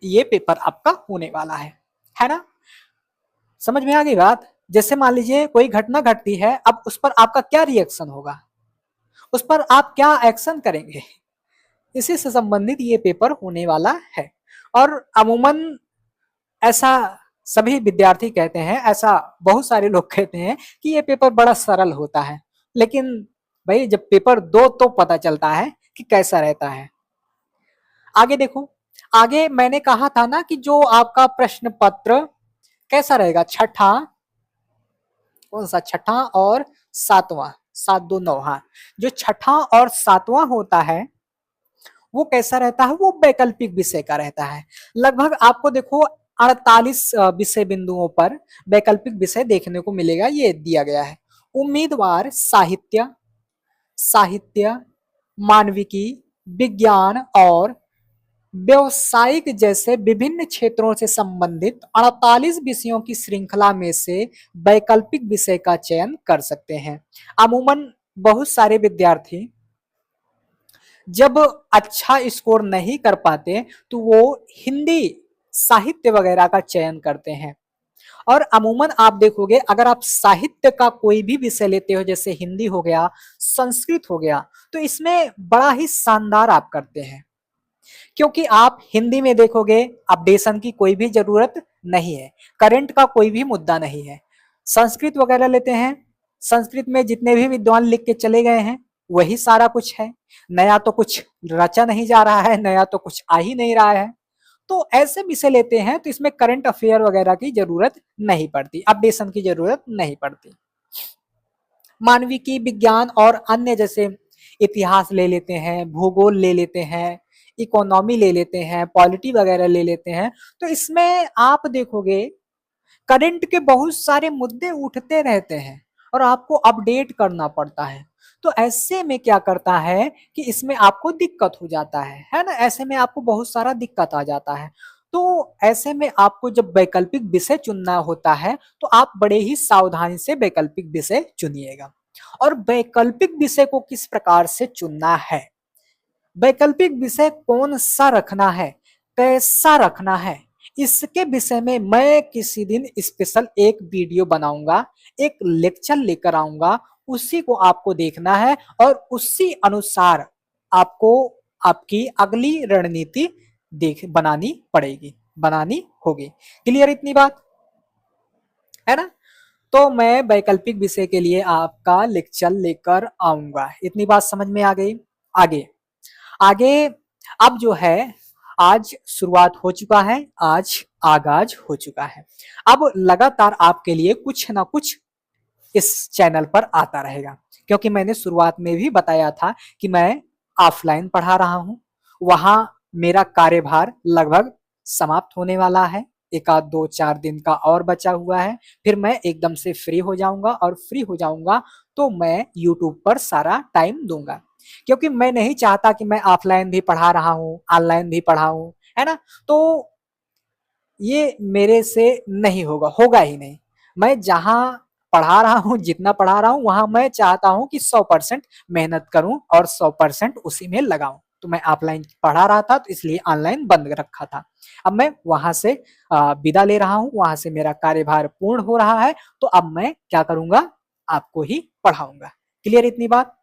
ये पेपर आपका होने वाला है ना। समझ में आ गई बात? जैसे मान लीजिए कोई घटना घटती है, अब उस पर आपका क्या रिएक्शन होगा, उस पर आप क्या एक्शन करेंगे, इसी से संबंधित ये पेपर होने वाला है। और अमूमन ऐसा सभी विद्यार्थी कहते हैं, ऐसा बहुत सारे लोग कहते हैं कि ये पेपर बड़ा सरल होता है, लेकिन भाई जब पेपर दो तो पता चलता है कि कैसा रहता है। आगे देखो, आगे मैंने कहा था ना कि जो आपका प्रश्न पत्र कैसा रहेगा, छठा, कौन सा, छठा और सातवां, 7 2 9, हाँ, जो छठा और सातवां होता है वो कैसा रहता है, वो वैकल्पिक विषय का रहता है। लगभग आपको देखो 48 विषय बिंदुओं पर वैकल्पिक विषय देखने को मिलेगा, ये दिया गया है। उम्मीदवार साहित्य, मानविकी, विज्ञान और व्यवसायिक जैसे विभिन्न क्षेत्रों से संबंधित 48 विषयों की श्रृंखला में से वैकल्पिक विषय का चयन कर सकते हैं। अमूमन बहुत सारे विद्यार्थी जब अच्छा स्कोर नहीं कर पाते तो वो हिंदी साहित्य वगैरह का चयन करते हैं। और अमूमन आप देखोगे, अगर आप साहित्य का कोई भी विषय लेते हो, जैसे हिंदी हो गया, संस्कृत हो गया, तो इसमें बड़ा ही शानदार आप करते हैं, क्योंकि आप हिंदी में देखोगे अपडेशन की कोई भी जरूरत नहीं है, करंट का कोई भी मुद्दा नहीं है। संस्कृत वगैरह लेते हैं, संस्कृत में जितने भी विद्वान लिख के चले गए हैं वही सारा कुछ है, नया तो कुछ रचा नहीं जा रहा है, नया तो कुछ आ ही नहीं रहा है। तो ऐसे विषय लेते हैं तो इसमें करंट अफेयर वगैरह की जरूरत नहीं पड़ती, अपडेशन की जरूरत नहीं पड़ती। मानविकी, विज्ञान और अन्य जैसे इतिहास ले लेते हैं, भूगोल ले लेते हैं, इकोनॉमी ले लेते हैं, पॉलिटी वगैरह ले लेते हैं, तो इसमें आप देखोगे करंट के बहुत सारे मुद्दे उठते रहते हैं और आपको अपडेट करना पड़ता है। तो ऐसे में क्या करता है कि इसमें आपको दिक्कत हो जाता है ना, ऐसे में आपको बहुत सारा दिक्कत आ जाता है। तो ऐसे में आपको जब वैकल्पिक विषय चुनना होता है तो आप बड़े ही सावधानी से वैकल्पिक विषय चुनिएगा। और वैकल्पिक विषय को किस प्रकार से चुनना है, वैकल्पिक विषय कौन सा रखना है, कैसा रखना है, इसके विषय में मैं किसी दिन स्पेशल एक वीडियो बनाऊंगा, एक लेक्चर लेकर आऊंगा, उसी को आपको देखना है और उसी अनुसार आपको आपकी अगली रणनीति बनानी पड़ेगी, बनानी होगी। क्लियर इतनी बात है ना। तो मैं वैकल्पिक विषय के लिए आपका लेक्चर लेकर आऊंगा, इतनी बात समझ में आ गई। आगे आगे अब जो है, आज शुरुआत हो चुका है, आज आगाज हो चुका है। अब लगातार आपके लिए कुछ ना कुछ इस चैनल पर आता रहेगा, क्योंकि मैंने शुरुआत में भी बताया था कि मैं ऑफलाइन पढ़ा रहा हूं, वहां मेरा कार्यभार लगभग समाप्त होने वाला है, एक आध 2-4 दिन का और बचा हुआ है, फिर मैं एकदम से फ्री हो जाऊंगा, और फ्री हो जाऊंगा तो मैं यूट्यूब पर सारा टाइम दूंगा, क्योंकि मैं नहीं चाहता कि मैं ऑफलाइन भी पढ़ा रहा हूँ, ऑनलाइन भी पढ़ाऊं, है ना। तो ये मेरे से नहीं होगा, होगा ही नहीं। मैं जहां पढ़ा रहा हूँ, जितना पढ़ा रहा हूँ, वहां मैं चाहता हूँ कि 100% मेहनत करूं और 100% उसी में लगाऊं। तो मैं ऑफलाइन पढ़ा रहा था, तो इसलिए ऑनलाइन बंद रखा था। अब मैं वहां से विदा ले रहा हूँ, वहां से मेरा कार्यभार पूर्ण हो रहा है, तो अब मैं क्या करूंगा, आपको ही पढ़ाऊंगा। क्लियर इतनी बात।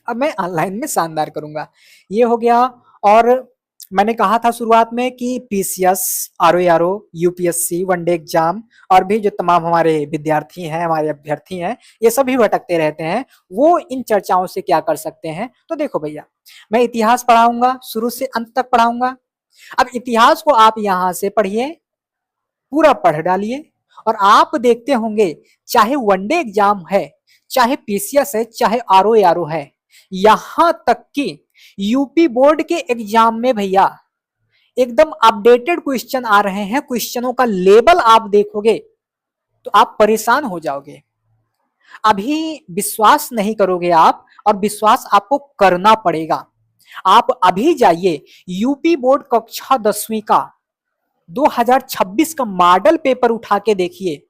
अब मैं ऑनलाइन में शानदार करूंगा, ये हो गया। और मैंने कहा था शुरुआत में कि PCS, RO, UPSC, one day exam, और भी जो तमाम हमारे विद्यार्थी हैं, हमारे अभ्यर्थी हैं, ये सभी भटकते रहते हैं, वो इन चर्चाओं से क्या कर सकते हैं। तो देखो भैया, मैं इतिहास पढ़ाऊंगा, शुरू से अंत तक पढ़ाऊंगा। अब इतिहास को आप यहां से पढ़िए, पूरा पढ़ डालिए, और आप देखते होंगे, चाहे वनडे एग्जाम है, चाहे पीसीएस है, चाहे आरओ है, यहां तक कि यूपी बोर्ड के एग्जाम में भैया एकदम अपडेटेड क्वेश्चन आ रहे हैं। क्वेश्चनों का लेवल आप देखोगे तो आप परेशान हो जाओगे। अभी विश्वास नहीं करोगे आप, और विश्वास आपको करना पड़ेगा। आप अभी जाइए, यूपी बोर्ड कक्षा 10वीं का 2026 का मॉडल पेपर उठा के देखिए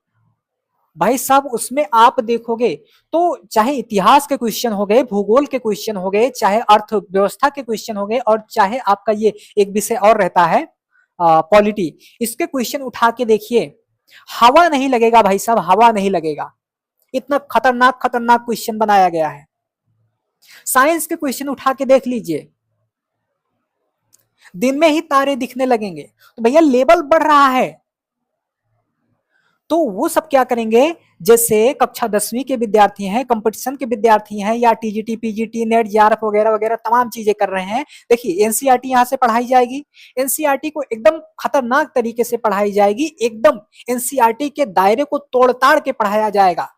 भाई साहब। उसमें आप देखोगे तो चाहे इतिहास के क्वेश्चन हो गए, भूगोल के क्वेश्चन हो गए, चाहे अर्थव्यवस्था के क्वेश्चन हो गए, और चाहे आपका ये एक विषय और रहता है पॉलिटी, इसके क्वेश्चन उठा के देखिए, हवा नहीं लगेगा भाई साहब, हवा नहीं लगेगा। इतना खतरनाक खतरनाक क्वेश्चन बनाया गया है। साइंस के क्वेश्चन उठा के देख लीजिए, दिन में ही तारे दिखने लगेंगे। तो भैया लेवल बढ़ रहा है। तो वो सब क्या करेंगे, जैसे कक्षा 10वीं के विद्यार्थी हैं, कंपटीशन के विद्यार्थी हैं, या टीजीटी, पीजीटी, नेट, जेआरएफ वगैरह वगैरह तमाम चीजें कर रहे हैं। देखिए एनसीईआरटी यहां से पढ़ाई जाएगी, एनसीईआरटी को एकदम खतरनाक तरीके से पढ़ाई जाएगी, एकदम एनसीईआरटी के दायरे को तोड़ ताड़ के पढ़ाया जाएगा,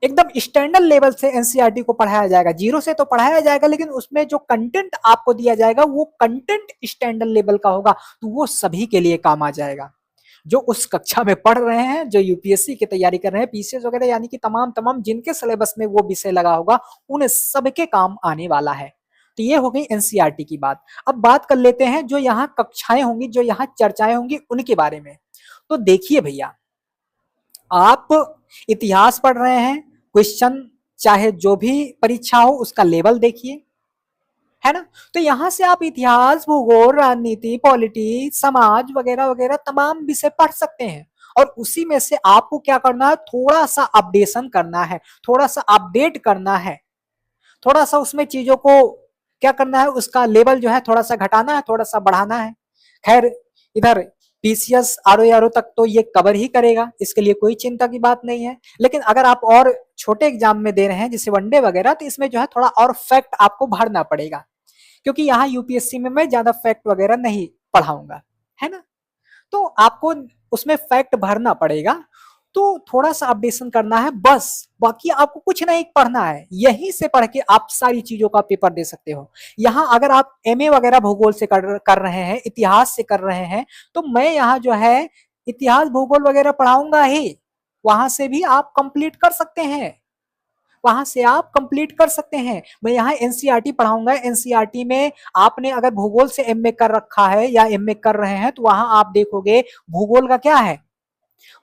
एकदम स्टैंडर्ड लेवल से एनसीईआरटी को पढ़ाया जाएगा। जीरो से तो पढ़ाया जाएगा, लेकिन उसमें जो कंटेंट आपको दिया जाएगा वो कंटेंट स्टैंडर्ड लेवल का होगा, तो वो सभी के लिए काम आ जाएगा। जो उस कक्षा में पढ़ रहे हैं, जो यूपीएससी की तैयारी कर रहे हैं, पीसीएस वगैरह, यानी कि तमाम तमाम जिनके सिलेबस में वो विषय लगा होगा, उन सबके काम आने वाला है। तो ये हो गई एनसीईआरटी की बात। अब बात कर लेते हैं जो यहाँ कक्षाएं होंगी, जो यहाँ चर्चाएं होंगी, उनके बारे में। तो देखिए भैया, आप इतिहास पढ़ रहे हैं, क्वेश्चन चाहे जो भी परीक्षा हो उसका लेवल देखिए, है ना। तो यहां से आप इतिहास, भूगोल, राजनीति, पॉलिटी, समाज वगैरह वगैरह तमाम विषय पढ़ सकते हैं। और उसी में से आपको क्या करना है, थोड़ा सा अपडेशन करना है, थोड़ा सा अपडेट करना है, थोड़ा सा उसमें चीजों को क्या करना है, उसका लेवल जो है थोड़ा सा घटाना है, थोड़ा सा बढ़ाना है। खैर, इधर पीसीएस, आरओ तक तो ये कवर ही करेगा, इसके लिए कोई चिंता की बात नहीं है। लेकिन अगर आप और छोटे एग्जाम में दे रहे हैं, जैसे वनडे वगैरह, तो इसमें जो है थोड़ा और फैक्ट आपको भरना पड़ेगा, क्योंकि यहाँ यूपीएससी में मैं ज्यादा फैक्ट वगैरह नहीं पढ़ाऊंगा, है ना। तो आपको उसमें फैक्ट भरना पड़ेगा, तो थोड़ा सा अपडेशन करना है बस। बाकी आपको कुछ नहीं पढ़ना है, यहीं से पढ़ के आप सारी चीजों का पेपर दे सकते हो। यहाँ अगर आप एमए वगैरह भूगोल से कर रहे हैं, इतिहास से कर रहे हैं, तो मैं यहाँ जो है इतिहास भूगोल वगैरह पढ़ाऊंगा ही, वहां से भी आप कंप्लीट कर सकते हैं, वहां से आप कंप्लीट कर सकते हैं। मैं यहाँ एनसीईआरटी पढ़ाऊंगा, एनसीईआरटी में आपने अगर भूगोल से एमए कर रखा है या एमए कर रहे हैं, तो वहां आप देखोगे भूगोल का क्या है,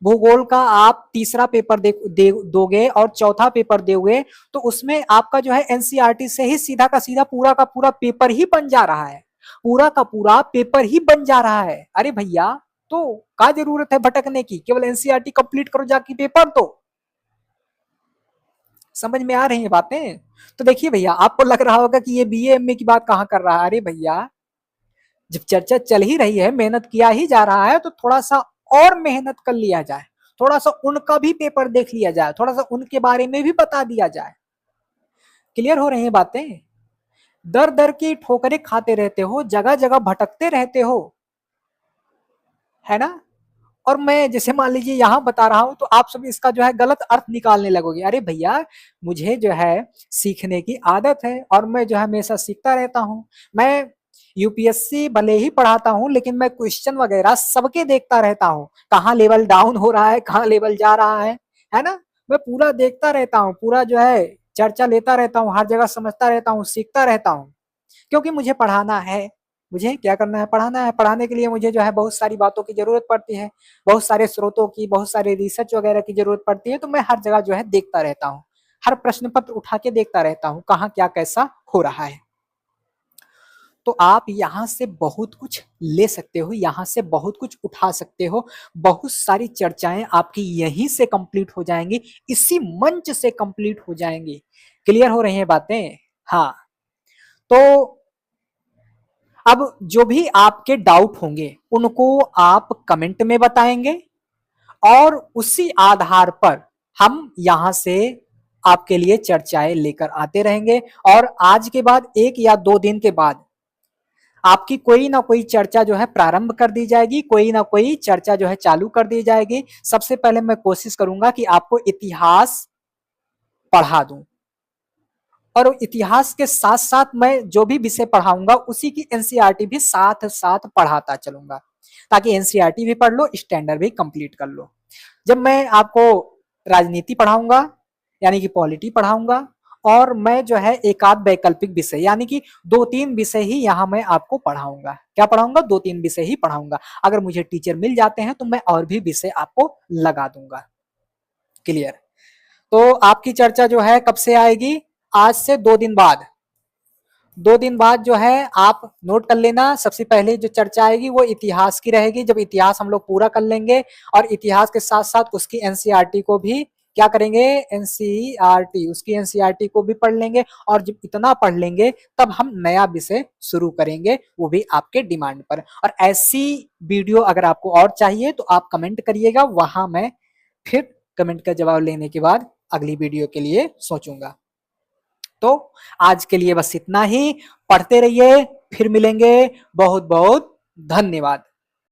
भूगोल का आप तीसरा पेपर दोगे और चौथा पेपर दोगे, तो उसमें आपका जो है एनसीईआरटी से ही सीधा का सीधा पूरा का पूरा पेपर ही बन जा रहा है, पूरा का पूरा पेपर ही बन जा रहा है। अरे भैया, तो क्या जरूरत है भटकने की, केवल एनसीईआरटी कंप्लीट करो जाके पेपर। तो समझ में आ रही है बातें। तो देखिए भैया, आपको लग रहा होगा कि ये बीए एमए की बात कहाँ कर रहा है। अरे भैया, जब चर्चा चल ही रही है, मेहनत किया ही जा रहा है, तो थोड़ा सा और मेहनत कर लिया जाए, थोड़ा सा उनका भी पेपर देख लिया जाए, थोड़ा सा उनके बारे में भी बता दिया जाए। क्लियर हो रही है बातें। दर दर की ठोकरें खाते रहते हो, जगह जगह भटकते रहते हो, है ना। और मैं जैसे मान लीजिए यहाँ बता रहा हूं तो आप सब इसका जो है गलत अर्थ निकालने लगोगे। अरे भैया, मुझे जो है सीखने की आदत है और मैं जो है हमेशा सीखता रहता हूँ। मैं यूपीएससी भले ही पढ़ाता हूँ लेकिन मैं क्वेश्चन वगैरह सबके देखता रहता हूँ, कहाँ लेवल डाउन हो रहा है, कहाँ लेवल जा रहा है ना। मैं पूरा देखता रहता हूँ, पूरा जो है चर्चा लेता रहता हूँ, हर जगह समझता रहता हूँ, सीखता रहता हूँ, क्योंकि मुझे पढ़ाना है। मुझे क्या करना है, पढ़ाना है। पढ़ाने के लिए मुझे जो है बहुत सारी बातों की जरूरत पड़ती है, बहुत सारे स्रोतों की, बहुत सारे रिसर्च वगैरह की जरूरत पड़ती है। तो मैं हर जगह जो है देखता रहता हूँ, हर प्रश्न पत्र उठा के देखता रहता हूँ कहाँ क्या कैसा हो रहा है। तो आप यहाँ से बहुत कुछ ले सकते हो, यहाँ से बहुत कुछ उठा सकते हो। बहुत सारी चर्चाएं आपकी यहीं से कंप्लीट हो जाएंगी, इसी मंच से कंप्लीट हो जाएंगी। क्लियर हो रही हैं बातें? हाँ। तो अब जो भी आपके डाउट होंगे उनको आप कमेंट में बताएंगे और उसी आधार पर हम यहां से आपके लिए चर्चाएं लेकर आते रहेंगे। और आज के बाद 1 या 2 दिन के बाद आपकी कोई ना कोई चर्चा जो है प्रारंभ कर दी जाएगी, कोई ना कोई चर्चा जो है चालू कर दी जाएगी। सबसे पहले मैं कोशिश करूंगा कि आपको इतिहास पढ़ा दूं, और इतिहास के साथ साथ मैं जो भी विषय पढ़ाऊंगा उसी की एनसीईआरटी भी साथ साथ पढ़ाता चलूंगा, ताकि एनसीईआरटी भी पढ़ लो, स्टैंडर्ड भी कंप्लीट कर लो। जब मैं आपको राजनीति पढ़ाऊंगा यानी कि पॉलिटी पढ़ाऊंगा, और मैं जो है एक आध वैकल्पिक विषय यानी कि 2-3 विषय ही यहाँ मैं आपको पढ़ाऊंगा। क्या पढ़ाऊंगा? 2-3 विषय ही पढ़ाऊंगा। अगर मुझे टीचर मिल जाते हैं तो मैं और भी विषय आपको लगा दूंगा। क्लियर? तो आपकी चर्चा जो है कब से आएगी? आज से 2 दिन बाद। 2 दिन बाद जो है आप नोट कर लेना। सबसे पहले जो चर्चा आएगी वो इतिहास की रहेगी। जब इतिहास हम लोग पूरा कर लेंगे और इतिहास के साथ साथ उसकी एनसीईआरटी को भी क्या करेंगे, एनसीईआरटी उसकी एनसीईआरटी को भी पढ़ लेंगे। और जब इतना पढ़ लेंगे तब हम नया विषय शुरू करेंगे, वो भी आपके डिमांड पर। और ऐसी वीडियो अगर आपको और चाहिए तो आप कमेंट करिएगा, वहां मैं फिर कमेंट का जवाब लेने के बाद अगली वीडियो के लिए सोचूंगा। तो आज के लिए बस इतना ही। पढ़ते रहिए, फिर मिलेंगे। बहुत बहुत धन्यवाद।